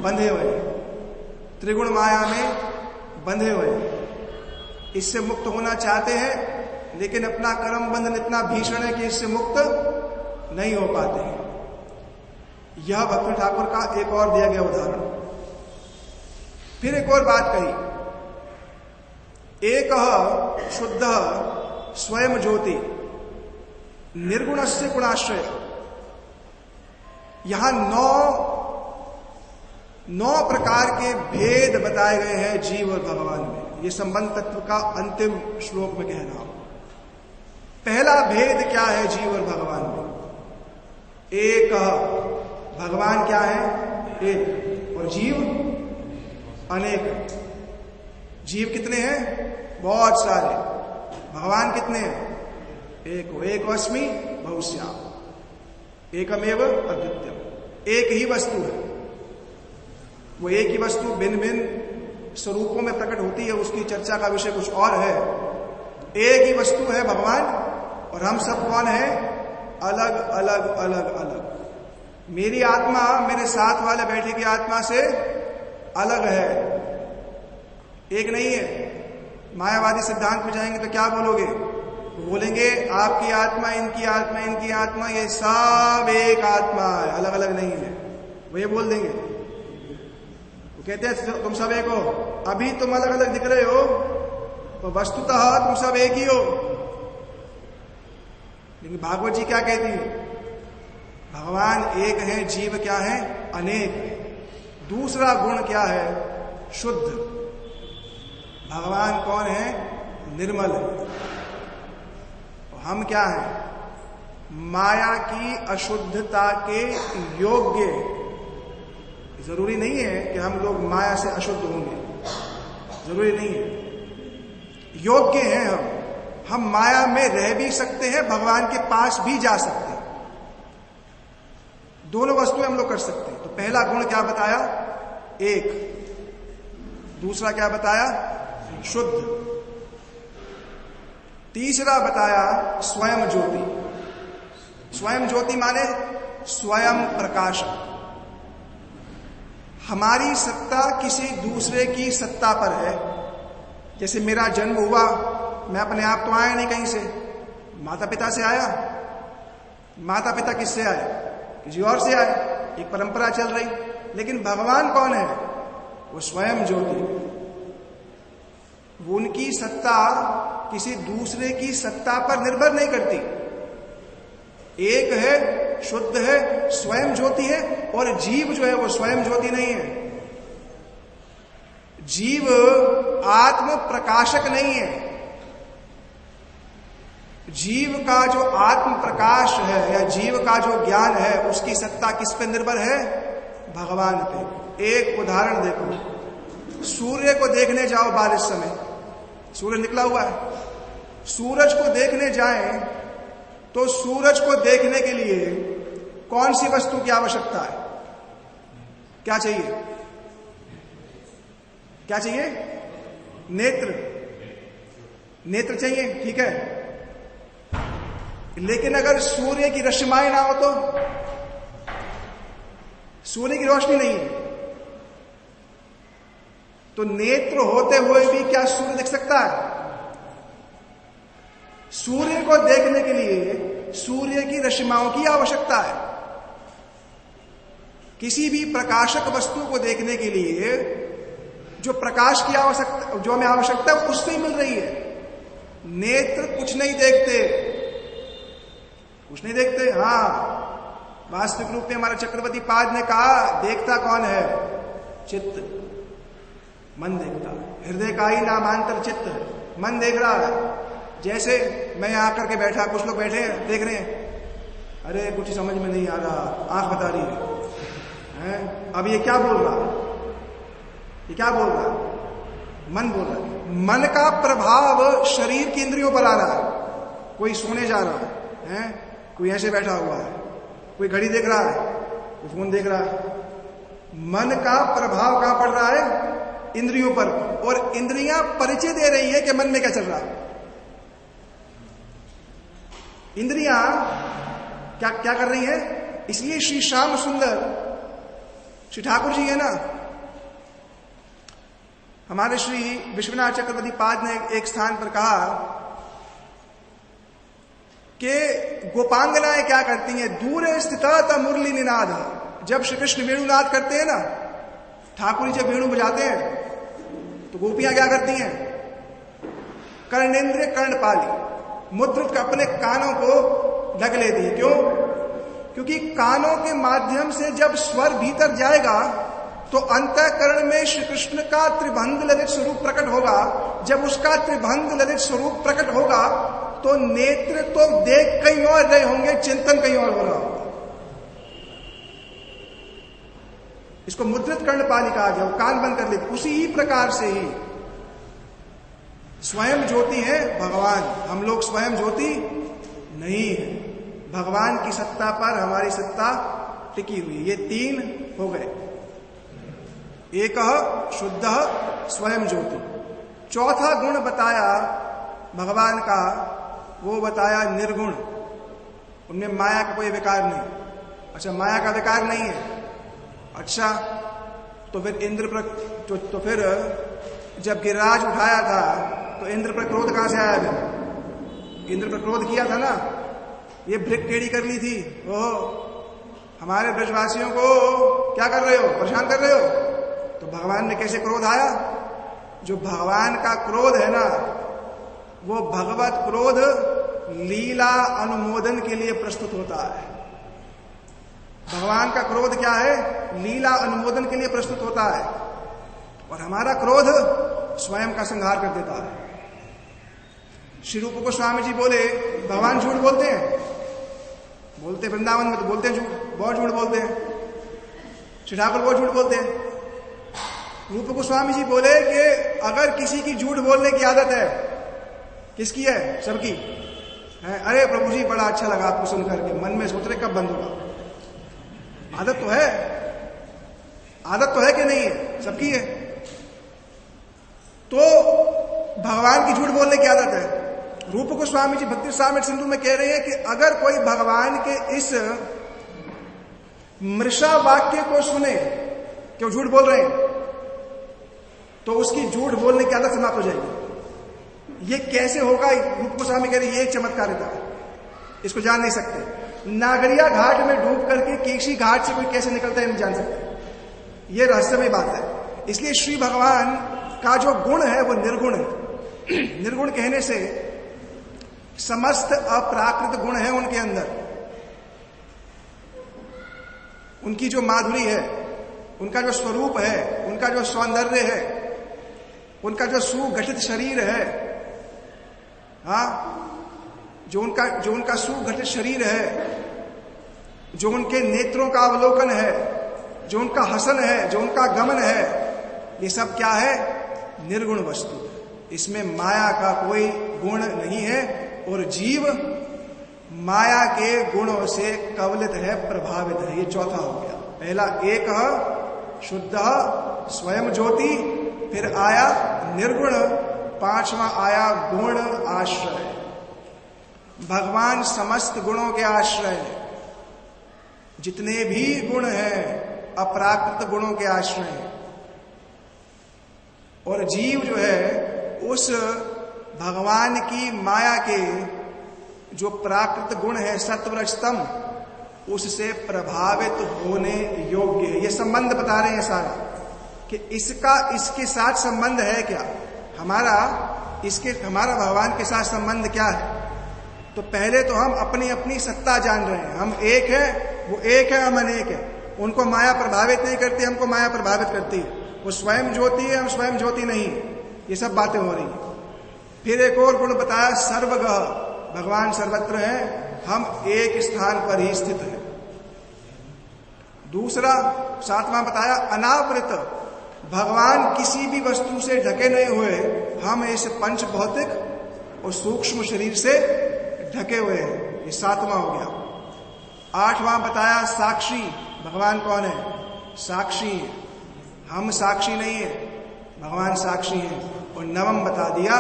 बंधे हुए, त्रिगुण माया में बंधे हुए, इससे मुक्त होना चाहते हैं, लेकिन अपना कर्म बंधन इतना भीषण है कि इससे मुक्त नहीं हो पाते हैं। यह भक्ति ठाकुर का एक और दिया गया उदाहरण। फिर एक और बात कही, एक शुद्ध स्वयं ज्योति निर्गुणस्य गुणाश्रय। यहां नौ प्रकार के भेद बताए गए हैं जीव और भगवान में। यह संबंध तत्व का अंतिम श्लोक में कह रहा हूं। पहला भेद क्या है जीव और भगवान में? एक, भगवान क्या है? एक, और जीव अनेक। जीव कितने हैं? बहुत सारे। भगवान कितने हैं? एक अस्मि बहुस्याम्, एकमेव अद्वितीयम्। एक ही वस्तु है। वो एक ही वस्तु भिन्न भिन्न स्वरूपों में प्रकट होती है, उसकी चर्चा का विषय कुछ और है। एक ही वस्तु है भगवान, और हम सब कौन है? अलग अलग अलग अलग। मेरी आत्मा मेरे साथ वाले बैठे की आत्मा से अलग है, एक नहीं है। मायावादी सिद्धांत में जाएंगे तो क्या बोलोगे? बोलेंगे आपकी आत्मा, इनकी आत्मा, इनकी आत्मा, ये सब एक आत्मा है, अलग अलग नहीं है। वो ये बोल देंगे। वो कहते हैं तुम सब एक हो। अभी तुम अलग अलग दिख रहे हो, तो वस्तुतः तुम सब एक ही हो। लेकिन भागवत जी क्या कहती है? भगवान एक है, जीव क्या है? अनेक। दूसरा गुण क्या है? शुद्ध। भगवान कौन है? निर्मल है। हम क्या हैं? माया की अशुद्धता के योग्य। जरूरी नहीं है कि हम लोग माया से अशुद्ध होंगे, जरूरी नहीं है। योग्य हैं हम माया में रह भी सकते हैं, भगवान के पास भी जा सकते हैं। दोनों वस्तुएं हम लोग कर सकते हैं। तो पहला गुण क्या बताया? एक। दूसरा क्या बताया? शुद्ध। तीसरा बताया स्वयं ज्योति। स्वयं ज्योति माने स्वयं प्रकाशक। हमारी सत्ता किसी दूसरे की सत्ता पर है। जैसे मेरा जन्म हुआ, मैं अपने आप तो आया नहीं कहीं से, माता पिता से आया। माता पिता किससे आए? किसी और से आए, एक परंपरा चल रही। लेकिन भगवान कौन है? वो स्वयं ज्योति। उनकी सत्ता किसी दूसरे की सत्ता पर निर्भर नहीं करती। एक है, शुद्ध है, स्वयं ज्योति है। और जीव जो है वो स्वयं ज्योति नहीं है। जीव आत्म प्रकाशक नहीं है। जीव का जो आत्म प्रकाश है या जीव का जो ज्ञान है, उसकी सत्ता किस पे निर्भर है? भगवान पे। एक उदाहरण देखो, सूर्य को देखने जाओ बारिश समय, सूरज निकला हुआ है। सूरज को देखने जाएं तो सूरज को देखने के लिए कौन सी वस्तु की आवश्यकता है? क्या चाहिए? क्या चाहिए? नेत्र। नेत्र चाहिए, ठीक है। लेकिन अगर सूर्य की रश्मियां ना हो तो? सूर्य की रोशनी नहीं है तो नेत्र होते हुए भी क्या सूर्य दिख सकता है? सूर्य को देखने के लिए सूर्य की रश्मियों की आवश्यकता है। किसी भी प्रकाशक वस्तु को देखने के लिए जो प्रकाश की आवश्यकता, जो हमें आवश्यकता है, उससे ही मिल रही है। नेत्र कुछ नहीं देखते, कुछ नहीं देखते। हाँ, वास्तविक रूप में हमारे चक्रवर्ती पाद ने कहा, देखता कौन है? चित्त, मन देखता है। हृदय का ही नामांतर चित्त है, मन देख रहा है। जैसे मैं यहां आकर के बैठा, कुछ लोग बैठे हैं, देख रहे हैं, अरे कुछ समझ में नहीं आ रहा, आंख बता रही है। अब ये क्या बोल रहा है? ये क्या बोल रहा है? मन बोल रहा है। मन का प्रभाव शरीर की इंद्रियों पर आ रहा है। कोई सोने जा रहा है, कोई ऐसे बैठा हुआ है, कोई घड़ी देख रहा है, कोई फोन देख रहा है। मन का प्रभाव कहां पड़ रहा है? इंद्रियों पर, और इंद्रियां परिचय दे रही है कि मन में क्या चल रहा है। इंद्रियां क्या क्या कर रही है? इसलिए श्री श्याम सुंदर श्री ठाकुर जी है ना, हमारे श्री विश्वनाथ चक्रवर्ती पाद ने एक स्थान पर कहा कि गोपांगनाएं क्या करती हैं? दूर स्थिता मुरली निनाद। जब श्री कृष्ण वेणुनाद करते हैं ना, ठाकुर जी जब वेणु बजाते हैं तो गोपियां क्या करती हैं? कर्णेंद्रिय कर्णपाली मुद्रित अपने कानों को ढक लेती है। क्यों? क्योंकि कानों के माध्यम से जब स्वर भीतर जाएगा तो अंतःकरण में श्री कृष्ण का त्रिभंग ललित स्वरूप प्रकट होगा। जब उसका त्रिभंग ललित स्वरूप प्रकट होगा तो नेत्र तो देख कहीं और रहे होंगे, चिंतन कहीं और हो रहा होगा। इसको मुद्रित कर्णपाली कहा गया, वो कान बंद कर लेती। उसी ही प्रकार से ही स्वयं ज्योति है भगवान, हम लोग स्वयं ज्योति नहीं है। भगवान की सत्ता पर हमारी सत्ता टिकी हुई। ये तीन हो गए, एक शुद्ध स्वयं ज्योति। चौथा गुण बताया भगवान का, वो बताया निर्गुण। उनमें माया का कोई विकार नहीं। अच्छा, माया का विकार नहीं है, अच्छा तो फिर इंद्र पर तो फिर जब गिरिराज उठाया था तो इंद्र पर क्रोध कहां से आया? फिर इंद्र पर क्रोध किया था ना, ये भृक टेढ़ी कर ली थी। ओहो, हमारे ब्रजवासियों को क्या कर रहे हो, परेशान कर रहे हो। तो भगवान ने कैसे क्रोध आया? जो भगवान का क्रोध है ना, वो भगवत क्रोध लीला अनुमोदन के लिए प्रस्तुत होता है। भगवान का क्रोध क्या है? लीला अनुमोदन के लिए प्रस्तुत होता है। और हमारा क्रोध स्वयं का संहार कर देता है। श्री रूप गोस्वामी जी बोले भगवान झूठ बोलते हैं, बोलते वृंदावन में तो बोलते हैं झूठ, बहुत झूठ बोलते हैं। श्री ठाकुर बहुत झूठ बोलते हैं। रूप गोस्वामी जी बोले कि अगर किसी की झूठ बोलने की आदत है, किसकी है? सबकी है। अरे प्रभु जी बड़ा अच्छा लगा आपको सुनकर के, मन में सोच रहे कब बंद होगा। आदत तो है, आदत तो है कि नहीं है? सबकी है। तो भगवान की झूठ बोलने की आदत है। रूप गोस्वामी जी भक्ति सामर सिंधु में कह रहे हैं कि अगर कोई भगवान के इस मृषा वाक्य को सुने कि वो झूठ बोल रहे हैं, तो उसकी झूठ बोलने की आदत समाप्त हो जाएगी। ये कैसे होगा? रूप गोस्वामी कह रहे ये एक चमत्कारिता है, इसको जान नहीं सकते। नागरिया घाट में डूब करके केशी घाट से कोई कैसे निकलता है नहीं जान सकते। ये रहस्यमय बात है। इसलिए श्री भगवान का जो गुण है वो निर्गुण है। निर्गुण कहने से समस्त अप्राकृत गुण है उनके अंदर। उनकी जो माधुरी है, उनका जो स्वरूप है, उनका जो सौंदर्य है, उनका जो सुगठित शरीर है, हाँ, जो उनका सुगठित शरीर है, जो उनके नेत्रों का अवलोकन है, जो उनका हसन है, जो उनका गमन है, ये सब क्या है? निर्गुण वस्तु। इसमें माया का कोई गुण नहीं है और जीव माया के गुणों से कवलित है, प्रभावित है। ये चौथा हो गया। पहला एक शुद्ध स्वयं ज्योति, फिर आया निर्गुण, पांचवा आया गुण आश्रय। भगवान समस्त गुणों के आश्रय है। जितने भी गुण हैं अप्राकृत गुणों के आश्रय हैं। और जीव जो है उस भगवान की माया के जो प्राकृत गुण है सत्वरजतम, उससे प्रभावित होने योग्य है। ये संबंध बता रहे हैं सारा कि इसके साथ संबंध है क्या हमारा भगवान के साथ संबंध क्या है। तो पहले तो हम अपनी अपनी सत्ता जान रहे हैं। हम एक है, वो एक है, हम अनेक है। उनको माया प्रभावित नहीं करती, हमको माया प्रभावित करती है। वो स्वयं ज्योति है, हम स्वयं ज्योति नहीं। ये सब बातें हो रही हैं। फिर एक और गुण बताया सर्वगह, भगवान सर्वत्र है, हम एक स्थान पर ही स्थित है। दूसरा सातवां बताया अनावृत, भगवान किसी भी वस्तु से ढके नहीं हुए, हम इस पंच भौतिक और सूक्ष्म शरीर से ढके हुए हैं। ये सातवां हो गया। 8वां बताया साक्षी, भगवान कौन है? साक्षी है। हम साक्षी नहीं है, भगवान साक्षी है। और 9वां बता दिया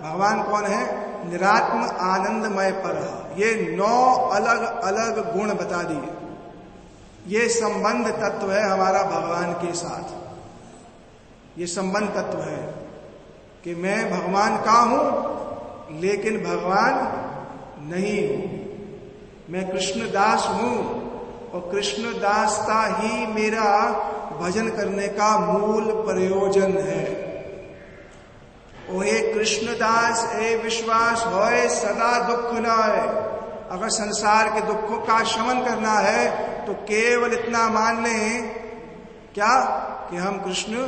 भगवान कौन है? निरात्म आनंदमय परः। ये 9 अलग अलग गुण बता दिए। ये संबंध तत्व है हमारा भगवान के साथ। ये संबंध तत्व है कि मैं भगवान का हूं लेकिन भगवान नहीं हूं। मैं कृष्णदास हूं और कृष्णदासता ही मेरा भजन करने का मूल प्रयोजन है। ओ हे कृष्णदास ए विश्वास होए सदा दुख न है। अगर संसार के दुखों का शमन करना है तो केवल इतना मान लें क्या कि हम कृष्ण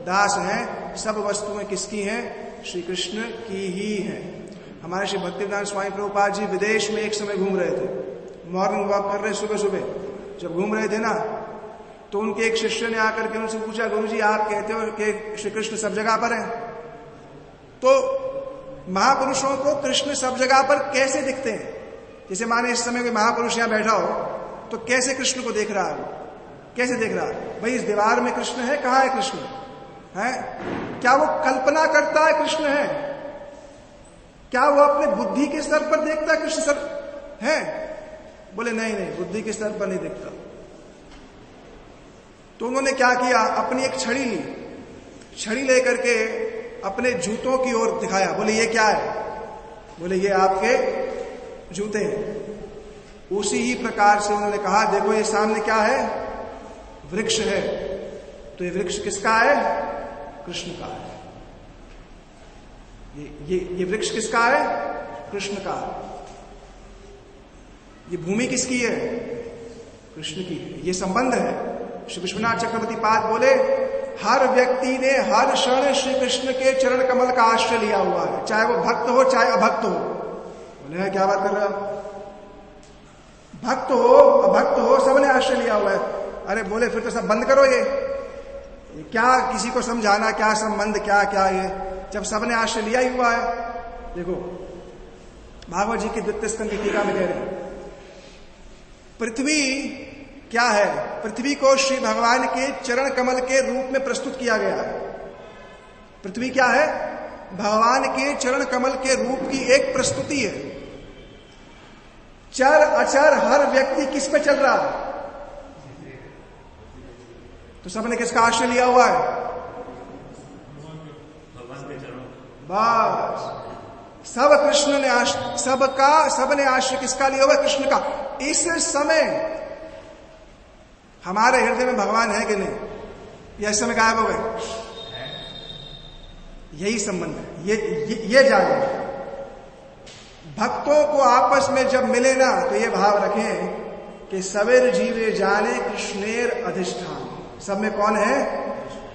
दास हैं। सब वस्तुएं किसकी हैं? श्री कृष्ण की ही हैं। हमारे श्री भक्तिवेदांत स्वामी प्रभुपाद जी विदेश में एक समय घूम रहे थे, मॉर्निंग वॉक कर रहे सुबह सुबह। जब घूम रहे थे ना तो उनके एक शिष्य ने आकर के उनसे पूछा, गुरुजी आप कहते हो कि श्री कृष्ण सब जगह पर है, तो महापुरुषों को कृष्ण सब जगह पर कैसे दिखते हैं? जैसे माने इस समय कोई महापुरुष यहां बैठा हो तो कैसे कृष्ण को देख रहा है? कैसे देख रहा है? भाई इस दीवार में कृष्ण है, कहां है कृष्ण है? क्या वो कल्पना करता है कृष्ण है? क्या वो अपने बुद्धि के स्तर पर देखता है कृष्ण सर है? बोले नहीं नहीं, बुद्धि के स्तर पर नहीं देखता। तो उन्होंने क्या किया, अपनी एक छड़ी ली, छड़ी लेकर के अपने जूतों की ओर दिखाया। बोले ये क्या है? बोले ये आपके जूते हैं। उसी ही प्रकार से उन्होंने कहा देखो ये सामने क्या है? वृक्ष है। तो ये वृक्ष किसका है? कृष्ण का है। ये वृक्ष किसका है? कृष्ण का है। ये भूमि किसकी है? कृष्ण की है। ये संबंध है। श्री विश्वनाथ चक्रवर्ती पाद बोले हर व्यक्ति ने हर क्षण श्री कृष्ण के चरण कमल का आश्रय लिया हुआ है, चाहे वो भक्त हो चाहे अभक्त हो। बोले क्या बात कर रहे हो? भक्त हो अभक्त हो सबने आश्रय लिया हुआ है। अरे बोले फिर तो सब बंद करो ये क्या किसी को समझाना, क्या संबंध, क्या क्या ये, जब सबने आश्रय लिया ही हुआ है। देखो भागवत जी की द्वितीय स्कंद की टीका में कह रहे हैं पृथ्वी क्या है? पृथ्वी को श्री भगवान के चरण कमल के रूप में प्रस्तुत किया गया है। पृथ्वी क्या है? भगवान के चरण कमल के रूप की एक प्रस्तुति है। चर अचर हर व्यक्ति किस पे चल रहा है? तो सबने किसका आश्रय लिया हुआ है? बस सब कृष्ण ने सबने आश्रय किसका लिया हुआ है? कृष्ण का। इस समय हमारे हृदय में भगवान है कि नहीं? या इस समय गायब हो गए? यही संबंध है। ये जाने भक्तों को आपस में जब मिले ना तो ये भाव रखें कि सवेर जीवे जाने कृष्णेर अधिष्ठान। सब में कौन है?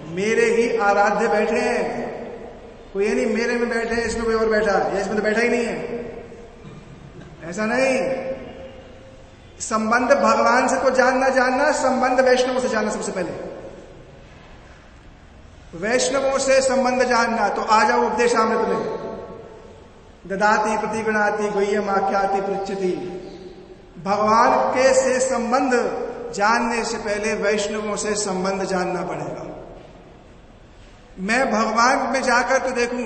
मेरे ही आराध्य बैठे हैं। कोई ये नहीं मेरे में बैठे हैं इसमें कोई और बैठा है, या इसमें तो बैठा ही नहीं है। ऐसा नहीं। संबंध भगवान से तो जानना, संबंध वैष्णवों से जानना। सबसे पहले वैष्णवों से संबंध जानना। तो आ जाओ उपदेशामृत में ददाति प्रतिगणाति गुह्यम आख्याति पृच्छति। भगवान के से संबंध जानने से पहले वैष्णवों से संबंध जानना पड़ेगा। मैं भगवान में जाकर तो देखूं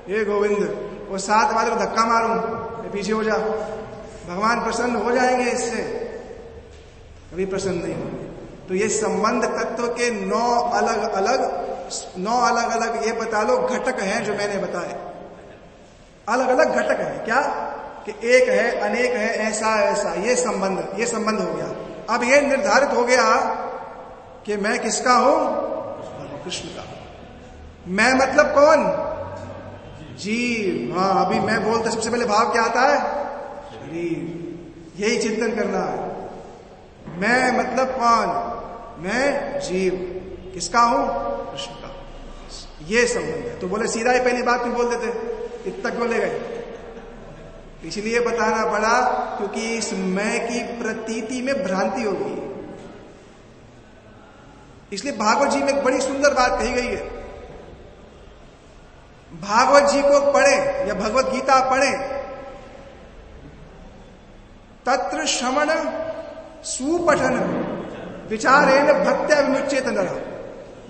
हे गोविंद, वो 7 बार धक्का मारूं, पीछे हो जा, भगवान प्रसन्न हो जाएंगे इससे? कभी प्रसन्न नहीं होंगे। तो ये संबंध तत्व के 9 अलग अलग ये बता लो घटक हैं जो मैंने बताए। अलग अलग घटक है क्या कि एक है, अनेक है, ऐसा ये संबंध हो गया। अब ये निर्धारित हो गया कि मैं किसका हूं? कृष्ण का। मैं मतलब कौन? जीव। हाँ, अभी मैं बोलता सबसे पहले भाव क्या आता है? शरीर। यही चिंतन करना है। मैं मतलब कौन? मैं जीव। किसका हूं? कृष्ण का। ये संबंध है। तो बोले सीधा ही पहली बात में बोल देते, इतना क्यों ले गए? इसलिए बताना पड़ा क्योंकि इस मैं की प्रतीति में भ्रांति होगी। इसलिए भागवत जी में एक बड़ी सुंदर बात कही गई है। भागवत जी को पढ़े या भगवत गीता पढ़े, तत्र श्रवण सुपठन विचारेण भक्त्या विमुच्येत नरः।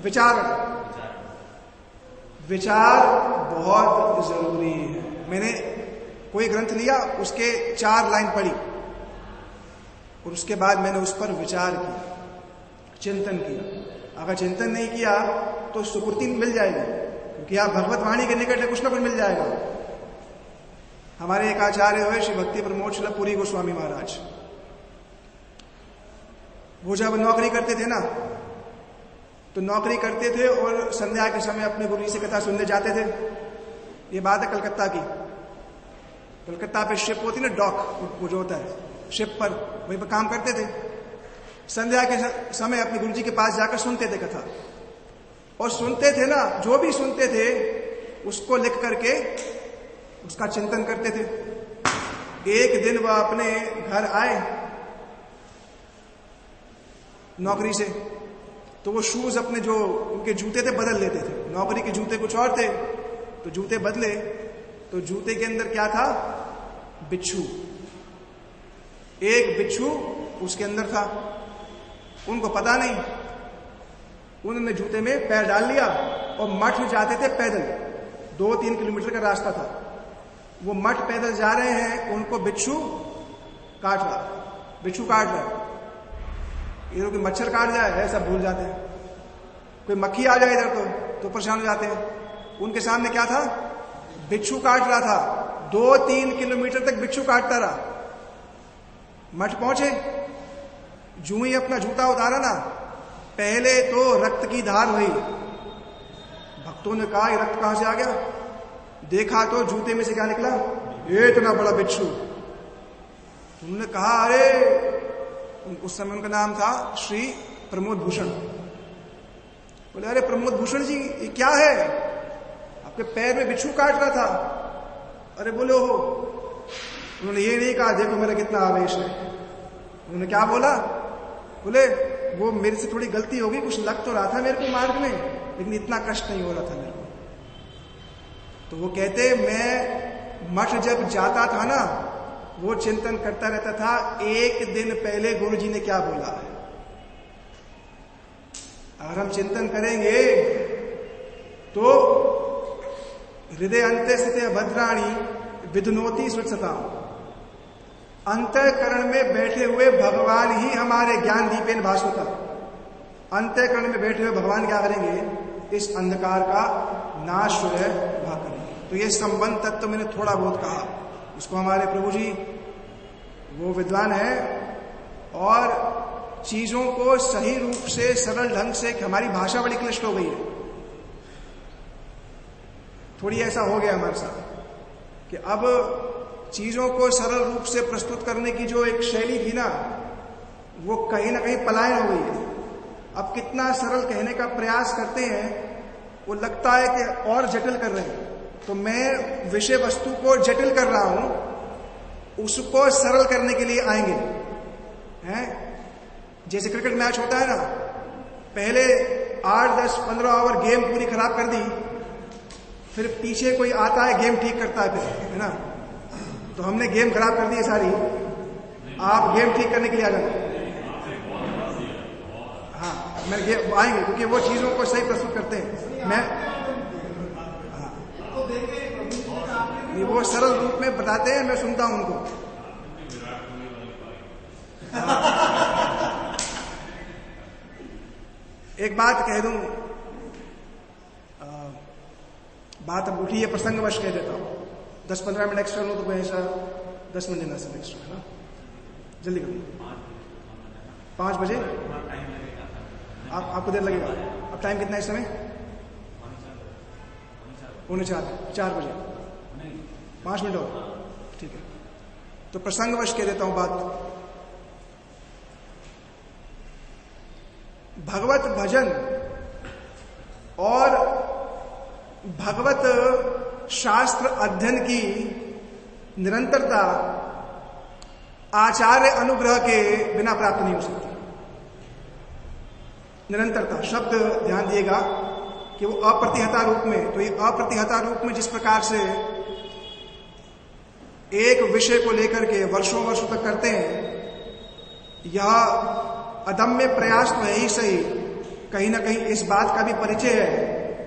विचार बहुत जरूरी है। मैंने कोई ग्रंथ लिया, उसके 4 लाइन पढ़ी और उसके बाद मैंने उस पर विचार किया, चिंतन किया। अगर चिंतन नहीं किया तो सुकृति मिल जाएगी, क्योंकि आप भगवत वाणी के निकट है, कुछ ना कुछ मिल जाएगा। हमारे एक आचार्य हुए श्री भक्ति प्रमोद श्रील पुरी गोस्वामी महाराज, वो जब नौकरी करते थे ना, तो नौकरी करते थे और संध्या के समय अपने गुरु जी से कथा सुनने जाते थे। ये बात है कलकत्ता की। कलकत्ता पे शिप होती ना, डॉक, वो जो होता है शिप पर, वहीं पर काम करते थे। संध्या के समय अपने गुरु जी के पास जाकर सुनते थे कथा, और सुनते थे ना, जो भी सुनते थे उसको लिख करके उसका चिंतन करते थे। एक दिन वह अपने घर आए नौकरी से, तो वो शूज अपने जो उनके जूते थे बदल लेते थे। नौकरी के जूते कुछ और थे, तो जूते बदले, तो जूते के अंदर क्या था? बिच्छू। एक बिच्छू उसके अंदर था, उनको पता नहीं। उन्होंने जूते में पैर डाल लिया और मठ जाते थे पैदल, 2-3 किलोमीटर का रास्ता था। वो मठ पैदल जा रहे हैं, उनको बिच्छू काट रहा, बिच्छू काट रहा। इधर कोई मच्छर काट जाए ऐसा भूल जाते हैं, कोई मक्खी आ जाए इधर तो परेशान हो जाते हैं। उनके सामने क्या था? बिच्छू काट रहा था। 2-3 किलोमीटर तक बिच्छू काटता रहा। मठ पहुंचे, जूं ही अपना जूता उतारा ना, पहले तो रक्त की धार हुई। भक्तों ने कहा ये रक्त कहां से आ गया? देखा तो जूते में से क्या निकला? ये इतना बड़ा बिच्छू। उन्होंने कहा अरे, उस समय उनका नाम था श्री प्रमोद भूषण। बोले अरे प्रमोद भूषण जी, ये क्या है? आपके पैर में बिच्छू काट रहा था। अरे बोले हो। उन्होंने ये नहीं कहा देखो मेरा कितना आवेश है। उन्होंने क्या बोला? बोले वो मेरे से थोड़ी गलती होगी, कुछ लग तो रहा था मेरे को मार्ग में, लेकिन इतना कष्ट नहीं हो रहा था मेरे को। तो वो कहते मैं मठ जब जाता था ना, वो चिंतन करता रहता था एक दिन पहले गुरु जी ने क्या बोला है। अगर हम चिंतन करेंगे तो हृदय अंते स्थिते भद्राणी विधुनोति स्वच्छता, अंतःकरण में बैठे हुए भगवान ही हमारे ज्ञान दीपेन भास्वता। अंतःकरण में बैठे हुए भगवान क्या करेंगे? इस अंधकार का नाश जो है वह करेंगे। तो ये संबंध तत्व तो मैंने थोड़ा बहुत कहा, उसको हमारे प्रभु जी वो विद्वान है, और चीजों को सही रूप से सरल ढंग से, हमारी भाषा बड़ी क्लिष्ट हो गई है, थोड़ी ऐसा हो गया हमारे साथ कि अब चीजों को सरल रूप से प्रस्तुत करने की जो एक शैली थी ना, वो कहीं ना कहीं पलायन हो गई है। अब कितना सरल कहने का प्रयास करते हैं, वो लगता है कि और जटिल कर रहे हैं। तो मैं विषय वस्तु को जटिल कर रहा हूं, उसको सरल करने के लिए आएंगे हैं। जैसे क्रिकेट मैच होता है ना, पहले 8, 10, 15 ओवर गेम पूरी खराब कर दी, फिर पीछे कोई आता है गेम ठीक करता है, फिर है ना। तो हमने गेम खराब कर दी है सारी, आप गेम ठीक करने के लिए आ जाए। हाँ, मैं आएंगे क्योंकि वो चीजों को सही प्रस्तुत करते हैं। मैं वो सरल रूप में बताते हैं, मैं सुनता हूं उनको। एक बात कह दूं, बात अब उठी है, प्रसंगवश कह देता हूं। 10-15 मिनट एक्स्ट्रा लो तो कोई ऐसा 10 मिनट देना सब एक्स्ट्रा, है ना। जल्दी करो। 5 बजे आपको देर लगेगा। अब टाइम कितना है इस समय? 4 बजे, 5 मिनट और, ठीक है। तो प्रसंगवश कह देता हूं बात। भगवत भजन और भगवत शास्त्र अध्ययन की निरंतरता आचार्य अनुग्रह के बिना प्राप्त नहीं हो सकती। निरंतरता शब्द ध्यान दिएगा कि वो अप्रतिहता रूप में, तो ये अप्रतिहता रूप में जिस प्रकार से एक विषय को लेकर के वर्षों वर्षों तक करते हैं, यह अदम्य प्रयास तो है ही सही, कहीं ना कहीं इस बात का भी परिचय है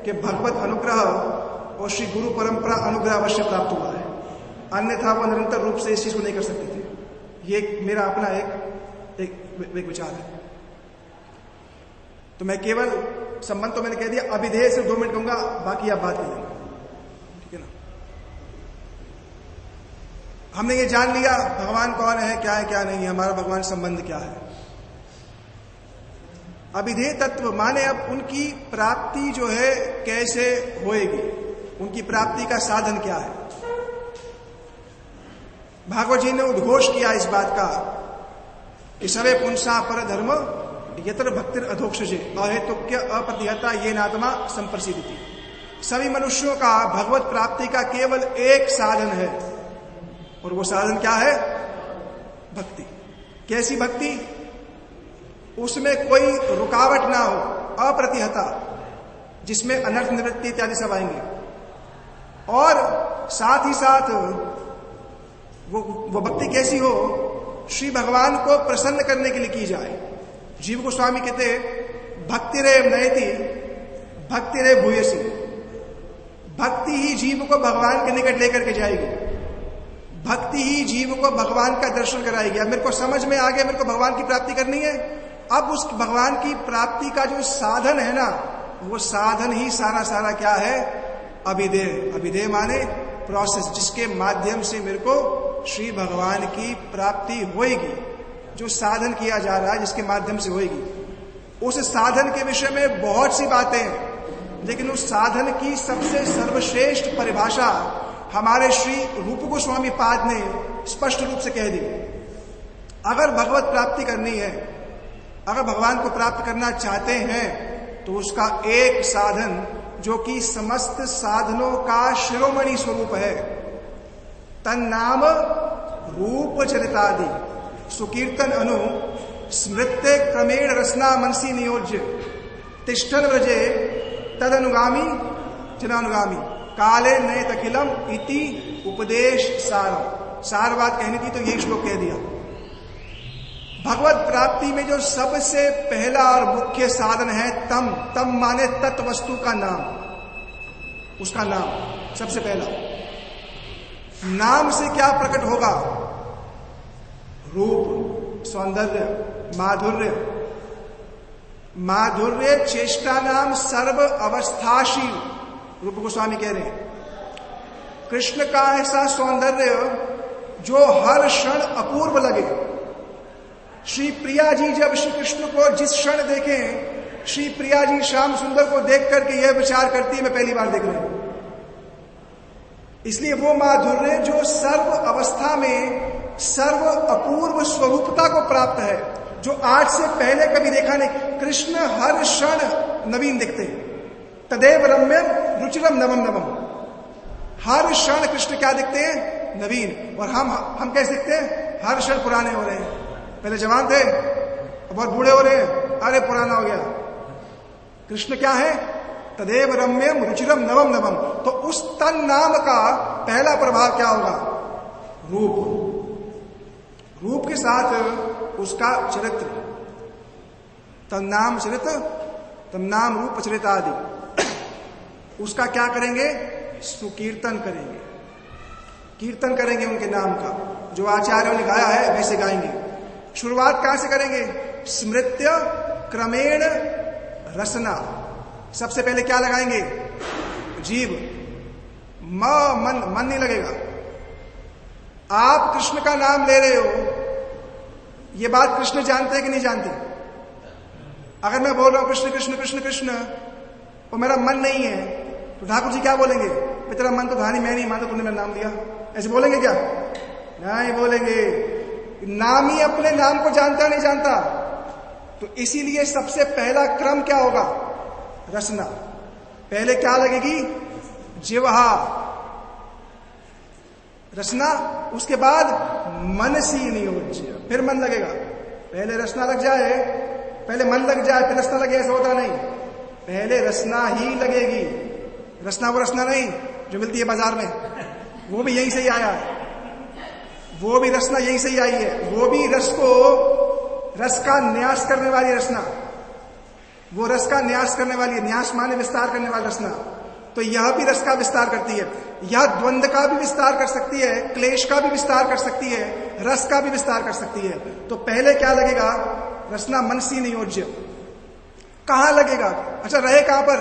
कि भगवत अनुग्रह और श्री गुरु परंपरा अनुग्रह अवश्य प्राप्त हुआ है, अन्यथा वो निरंतर रूप से इस चीज को नहीं कर सकते थे। ये मेरा अपना एक विचार है। तो मैं केवल संबंध तो मैंने कह दिया, अभिधेय सिर्फ 2 मिनट कहूंगा, बाकी आप बात कर लेंगे, ठीक है ना। हमने ये जान लिया भगवान कौन है, क्या नहीं है, हमारा भगवान संबंध क्या है। अभिधेय तत्व माने अब उनकी प्राप्ति जो है कैसे होएगी, उनकी प्राप्ति का साधन क्या है। भागवत जी ने उद्घोष किया इस बात का कि सर्वे पुंसा पर धर्म यत्र भक्तिर अधोक्षजे अहेतुक्य अप्रतिहता ये नात्मा संप्रसिद्धि। सभी मनुष्यों का भगवत प्राप्ति का केवल एक साधन है, और वो साधन क्या है? भक्ति। कैसी भक्ति? उसमें कोई रुकावट ना हो, अप्रतिहता, जिसमें अनर्थ निवृत्ति इत्यादि सब आएंगे, और साथ ही साथ वो भक्ति कैसी हो? श्री भगवान को प्रसन्न करने के लिए की जाए। जीव गोस्वामी कहते भक्ति रे नयति भक्ति रे भूयसी। भक्ति ही जीव को भगवान के निकट लेकर के जाएगी, भक्ति ही जीव को भगवान का दर्शन कराएगी। अब मेरे को समझ में आ गया, मेरे को भगवान की प्राप्ति करनी है। अब उस भगवान की प्राप्ति का जो साधन है ना, वो साधन ही सारा क्या है? अभिधेय। अभिधेय माने प्रोसेस, जिसके माध्यम से मेरे को श्री भगवान की प्राप्ति होएगी। जो साधन किया जा रहा है, जिसके माध्यम से होएगी, उस साधन के विषय में बहुत सी बातें हैं, लेकिन उस साधन की सबसे सर्वश्रेष्ठ परिभाषा हमारे श्री रूप गोस्वामी पाद ने स्पष्ट रूप से कह दी। अगर भगवत प्राप्ति करनी है, अगर भगवान को प्राप्त करना चाहते हैं, तो उसका एक साधन जो कि समस्त साधनों का शिरोमणि स्वरूप है, तन्नाम रूप चरितादि सुकीर्तन अनु स्मृत्य क्रमेण रसना मनसी नियोज्य तिष्ठन व्रजे तदनुगामी जनानुगामी काले नए तखिलम इति उपदेश सारम। सार बात कहनी थी तो यही श्लोक कह दिया। भगवत प्राप्ति में जो सबसे पहला और मुख्य साधन है तम माने तत्वस्तु का नाम, उसका नाम सबसे पहला। नाम से क्या प्रकट होगा? रूप, सौंदर्य, माधुर्य। माधुर्य चेष्टा नाम सर्व अवस्थाशील, रूप गोस्वामी कह रहे हैं। कृष्ण का ऐसा सौंदर्य जो हर क्षण अपूर्व लगे। श्री प्रिया जी जब श्री कृष्ण को जिस क्षण देखें, श्री प्रिया जी श्याम सुंदर को देख करके यह विचार करती है मैं पहली बार देख रही हूं। इसलिए वो माधुर्य जो सर्व अवस्था में सर्व अपूर्व स्वरूपता को प्राप्त है, जो आज से पहले कभी देखा नहीं। कृष्ण हर क्षण नवीन दिखते, तदेव रम्यम रुचिरम नवम नवम। हर क्षण कृष्ण क्या दिखते हैं? नवीन। और हम कैसे दिखते हैं? हर क्षण पुराने हो रहे हैं। पहले जवान थे, अब बहुत बूढ़े हो रहे हैं, अरे पुराना हो गया। कृष्ण क्या है? तदेव रम्यम रुचिरम नवम नवम। तो उस तन नाम का पहला प्रभाव क्या होगा? रूप। रूप के साथ उसका चरित्र, तम नाम चरित्र, तम नाम रूप चरित्र आदि। उसका क्या करेंगे? सुकीर्तन करेंगे, कीर्तन करेंगे उनके नाम का। जो आचार्यों ने गाया है वैसे गाएंगे। शुरुआत कहां से करेंगे? स्मृत्य क्रमेण रसना। सबसे पहले क्या लगाएंगे? जीव। मन नहीं लगेगा। आप कृष्ण का नाम ले रहे हो, ये बात कृष्ण जानते हैं कि नहीं जानते? अगर मैं बोल रहा हूं कृष्ण कृष्ण कृष्ण कृष्ण और मेरा मन नहीं है, तो ठाकुर जी क्या बोलेंगे? तेरा मन तो था नहीं, मैं नहीं मानता, तूने मेरा नाम लिया। ऐसे बोलेंगे क्या? नहीं बोलेंगे। नाम ही अपने नाम को जानता नहीं जानता। तो इसीलिए सबसे पहला क्रम क्या होगा? रसना। पहले क्या लगेगी? जिह्वा, रसना। उसके बाद मनसी नियोज्य, फिर मन लगेगा। पहले रसना लग जाए, पहले मन लग जाए फिर रसना लगे, ऐसा होता नहीं। पहले रसना ही लगेगी। रसना वो रसना नहीं जो मिलती है बाजार में, वो भी यहीं से ही आया है। वो भी रसना यहीं से ही आई है। वो भी रस को रस का न्यास करने वाली रसना, वो रस का न्यास करने वाली, न्यास माने विस्तार करने वाली रसना, तो यह भी रस का विस्तार करती है। यह द्वंद्व का भी विस्तार कर सकती है, क्लेश का भी विस्तार कर सकती है, रस का भी विस्तार कर सकती है। तो पहले क्या लगेगा? रसना मनसी नियोज्य। कहां लगेगा? अच्छा, रहे कहां पर?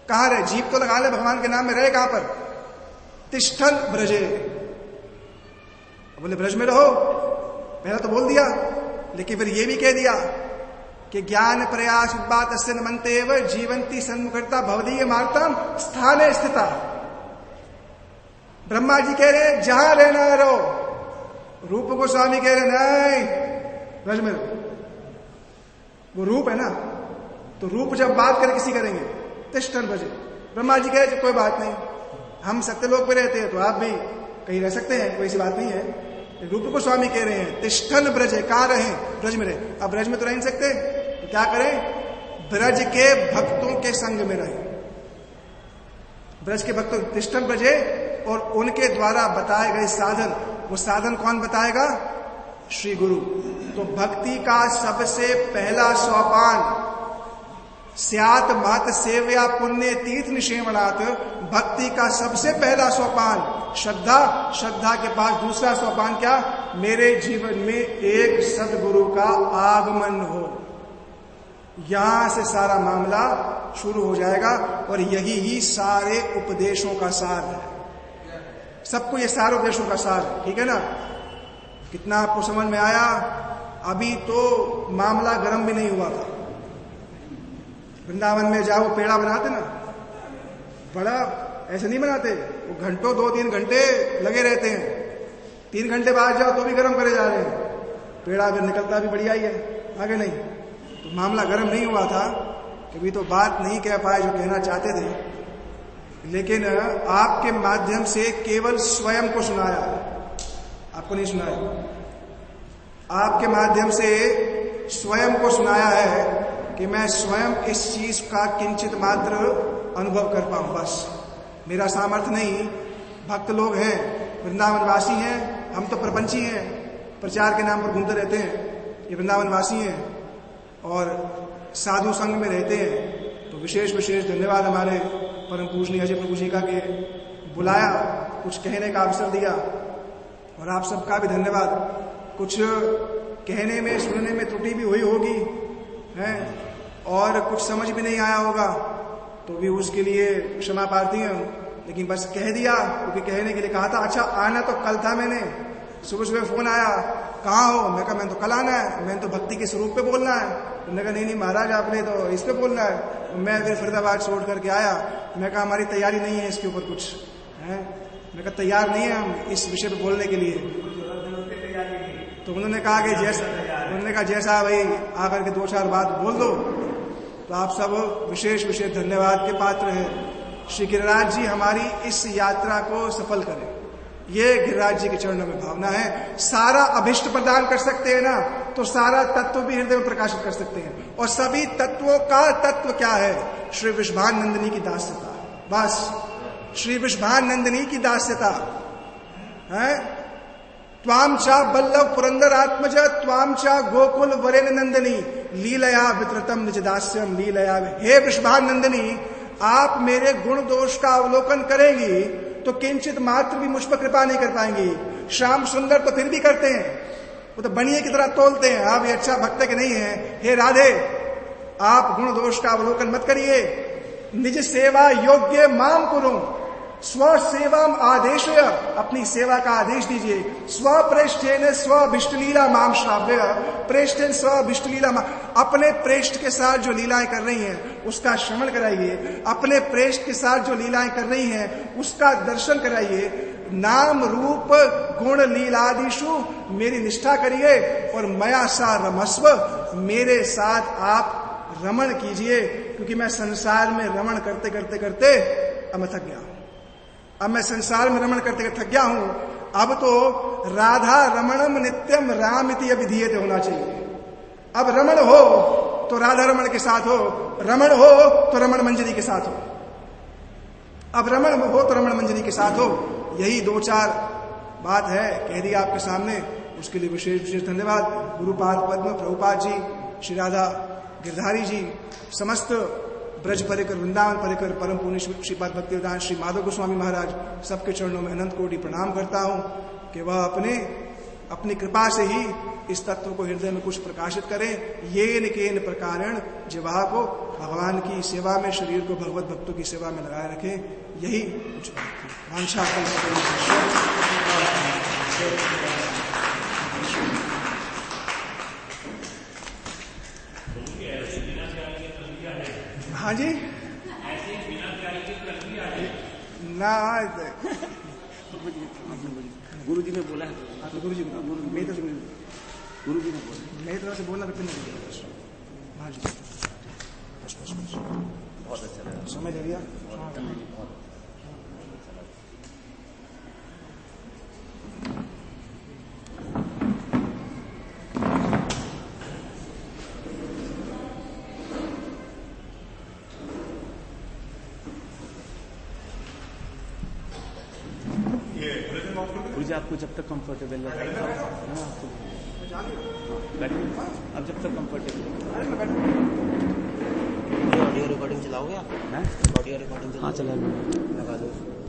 कहां रहे? जीप तो लगा ले भगवान के नाम में, रहे कहां पर? तिष्ठन ब्रजे। बोले ब्रज में रहो, पहला तो बोल दिया, लेकिन फिर ये भी कह दिया कि ज्ञान प्रयास बात अस्य नमन्तेव जीवंती सन्मुखता भवदीय मार्तम स्थाने स्थिता। ब्रह्मा जी कह रहे जहां रहना है रहो, रूप गोस्वामी कह रहे नहीं ब्रज में रहो। वो रूप है ना, तो रूप जब बात करें किसी करेंगे तिष्ठन ब्रजे। ब्रह्मा जी कह रहे कोई बात नहीं, हम सत्यलोक पे रहते हैं तो आप भी कहीं रह सकते हैं, कोई सी बात नहीं है। रूप गोस्वामी कह रहे हैं तिष्ठन ब्रजे, कहां रहे? ब्रज में रहे। अब ब्रज में तो रह नहीं सकते, तो क्या करें? ब्रज के भक्तों के संग में रहे। ब्रज के भक्तों तिष्ठन ब्रजे, और उनके द्वारा बताए गए साधन, वो साधन कौन बताएगा? श्री गुरु। तो भक्ति का सबसे पहला सोपान स्यात महत सेव्या पुण्य तीर्थ निषेवणात्, भक्ति का सबसे पहला सोपान श्रद्धा। श्रद्धा के पास दूसरा सोपान क्या? मेरे जीवन में एक सदगुरु का आगमन हो। यहां से सारा मामला शुरू हो जाएगा, और यही ही सारे उपदेशों का सार है। सबको ये सारे उपदेशों का सार है, ठीक है ना? कितना आपको समझ में आया? अभी तो मामला गर्म भी नहीं हुआ था। वृंदावन में जाओ पेड़ा बनाते ना, बड़ा ऐसे नहीं बनाते, वो घंटों 2-3 घंटे लगे रहते हैं। 3 घंटे बाद जाओ तो भी गर्म करे जा रहे हैं। पेड़ा अगर निकलता भी बढ़िया ही है, आगे नहीं। तो मामला गर्म नहीं हुआ था, कभी तो बात नहीं कह पाए जो कहना चाहते थे, लेकिन आपके माध्यम से केवल स्वयं को सुनाया, आपको नहीं सुनाया। आपके माध्यम से स्वयं को सुनाया है कि मैं स्वयं इस चीज का किंचित मात्र अनुभव कर पाऊं। बस मेरा सामर्थ्य नहीं। भक्त लोग हैं, वृंदावनवासी हैं, हम तो प्रपंची हैं, प्रचार के नाम पर घूमते रहते हैं। ये वृंदावनवासी हैं और साधु संघ में रहते हैं। तो विशेष विशेष धन्यवाद हमारे परम पूजनीय अजय प्रभु जी का कि बुलाया, कुछ कहने का अवसर दिया, और आप सबका भी धन्यवाद। कुछ कहने में सुनने में त्रुटि भी हुई होगी है, और कुछ समझ भी नहीं आया होगा, तो भी उसके लिए क्षमा प्रार्थी हूं। लेकिन बस कह दिया, क्योंकि कहने के लिए कहा था। अच्छा, आना तो कल था, मैंने सुबह सुबह फोन आया, कहाँ हो? मैं कहा मैंने तो कल आना है, मैंने तो भक्ति के स्वरूप पे बोलना है। उन्होंने कहा नहीं महाराज आपने तो इस पे बोलना है। मैं फिर फरीदाबाद छोड़ करके आया। मैं कहा हमारी तैयारी नहीं है इसके ऊपर कुछ है। मैं कहा तैयार नहीं है हम इस विषय पे बोलने के लिए। तो उन्होंने कहा कि जैसा भाई आकर के 2-4 बात बोल दो। तो आप सब विशेष विशेष धन्यवाद के पात्र हैं। श्री गिरिराज जी हमारी इस यात्रा को सफल करें, ये गिरिराज जी के चरणों में भावना है। सारा अभिष्ट प्रदान कर सकते हैं ना, तो सारा तत्व भी हृदय में प्रकाशित कर सकते हैं। और सभी तत्वों का तत्व क्या है? श्री वृषभानंदिनी की दास्यता। बस श्री वृषभानंदिनी की दास्यता है। त्वाम चा बल्लभ पुरंदर आत्मज त्वाम चा गोकुल वरेन नंदिनी लीलया वितरतम निज दास्यम लीलया। हे वृषभानंदिनी, आप मेरे गुण दोष का अवलोकन करेंगी तो किंचित मात्र भी मुझ पर कृपा नहीं कर पाएंगी। श्याम सुंदर तो फिर भी करते हैं, वो तो बनिए की तरह तोलते हैं, आप ये अच्छा भक्त के नहीं है। हे राधे, आप गुण दोष का अवलोकन मत करिए। निज सेवा योग्य माम कुरु स्व सेवाम आदेश, अपनी सेवा का आदेश दीजिए। स्व प्रेष्ठेन स्व अभिष्टलीला माम श्राव्य, प्रेष्ठेन स्व अभिष्टलीला, अपने प्रेष्ठ के साथ जो लीलाएं कर रही हैं उसका श्रवण कराइए। अपने प्रेष्ठ के साथ जो लीलाएं कर रही हैं उसका दर्शन कराइए। नाम रूप गुण लीलादिशु मेरी निष्ठा करिए, और मया सा रमस्व, मेरे साथ आप रमण कीजिए। क्योंकि मैं संसार में रमण करते करते करते अब मैं थक गया हूं। अब मैं संसार में रमण करते थक गया हूं। अब तो राधा रमणम नित्यम राम इति अभिधीयते होना चाहिए। अब रमण हो तो राधा रमण के साथ हो, रमण हो तो रमण मंजरी के साथ हो। अब रमण हो तो रमण मंजरी के साथ हो। यही 2-4 बात है, कह दी आपके सामने। उसके लिए विशेष विशेष धन्यवाद। गुरुपाद पद्म प्रभुपाद जी, श्री राधा गिरधारी जी, समस्त ब्रज परिकर, वृंदावन परिकर, परम पुण्य श्रीपाद भक्तिवेदांत श्री माधव गोस्वामी महाराज, सबके चरणों में अनंत कोटि प्रणाम करता हूं कि वह अपनी कृपा से ही इस तत्व को हृदय में कुछ प्रकाशित करें। येन केन प्रकारेण जिह्वा को भगवान की सेवा में, शरीर को भगवत भक्तों की सेवा में लगाए रखें। यही कुछ बात थी। वांछा हाँ जी ना गुरु जी ने बोला है, गुरु जी मेरी तरफ से गुरु जी ने बोला, मेरी तरफ से बोलना तो फिर नहीं। हाँ जी बस बहुत अच्छा लगा, समय दे दिया। गुरु जी आपको जब तक कंफर्टेबल लगे अब जब तक कंफर्टेबल। ऑडियो रिकॉर्डिंग चलाओगे आप? हैं? ऑडियो रिकॉर्डिंग हाँ चला लगा दो।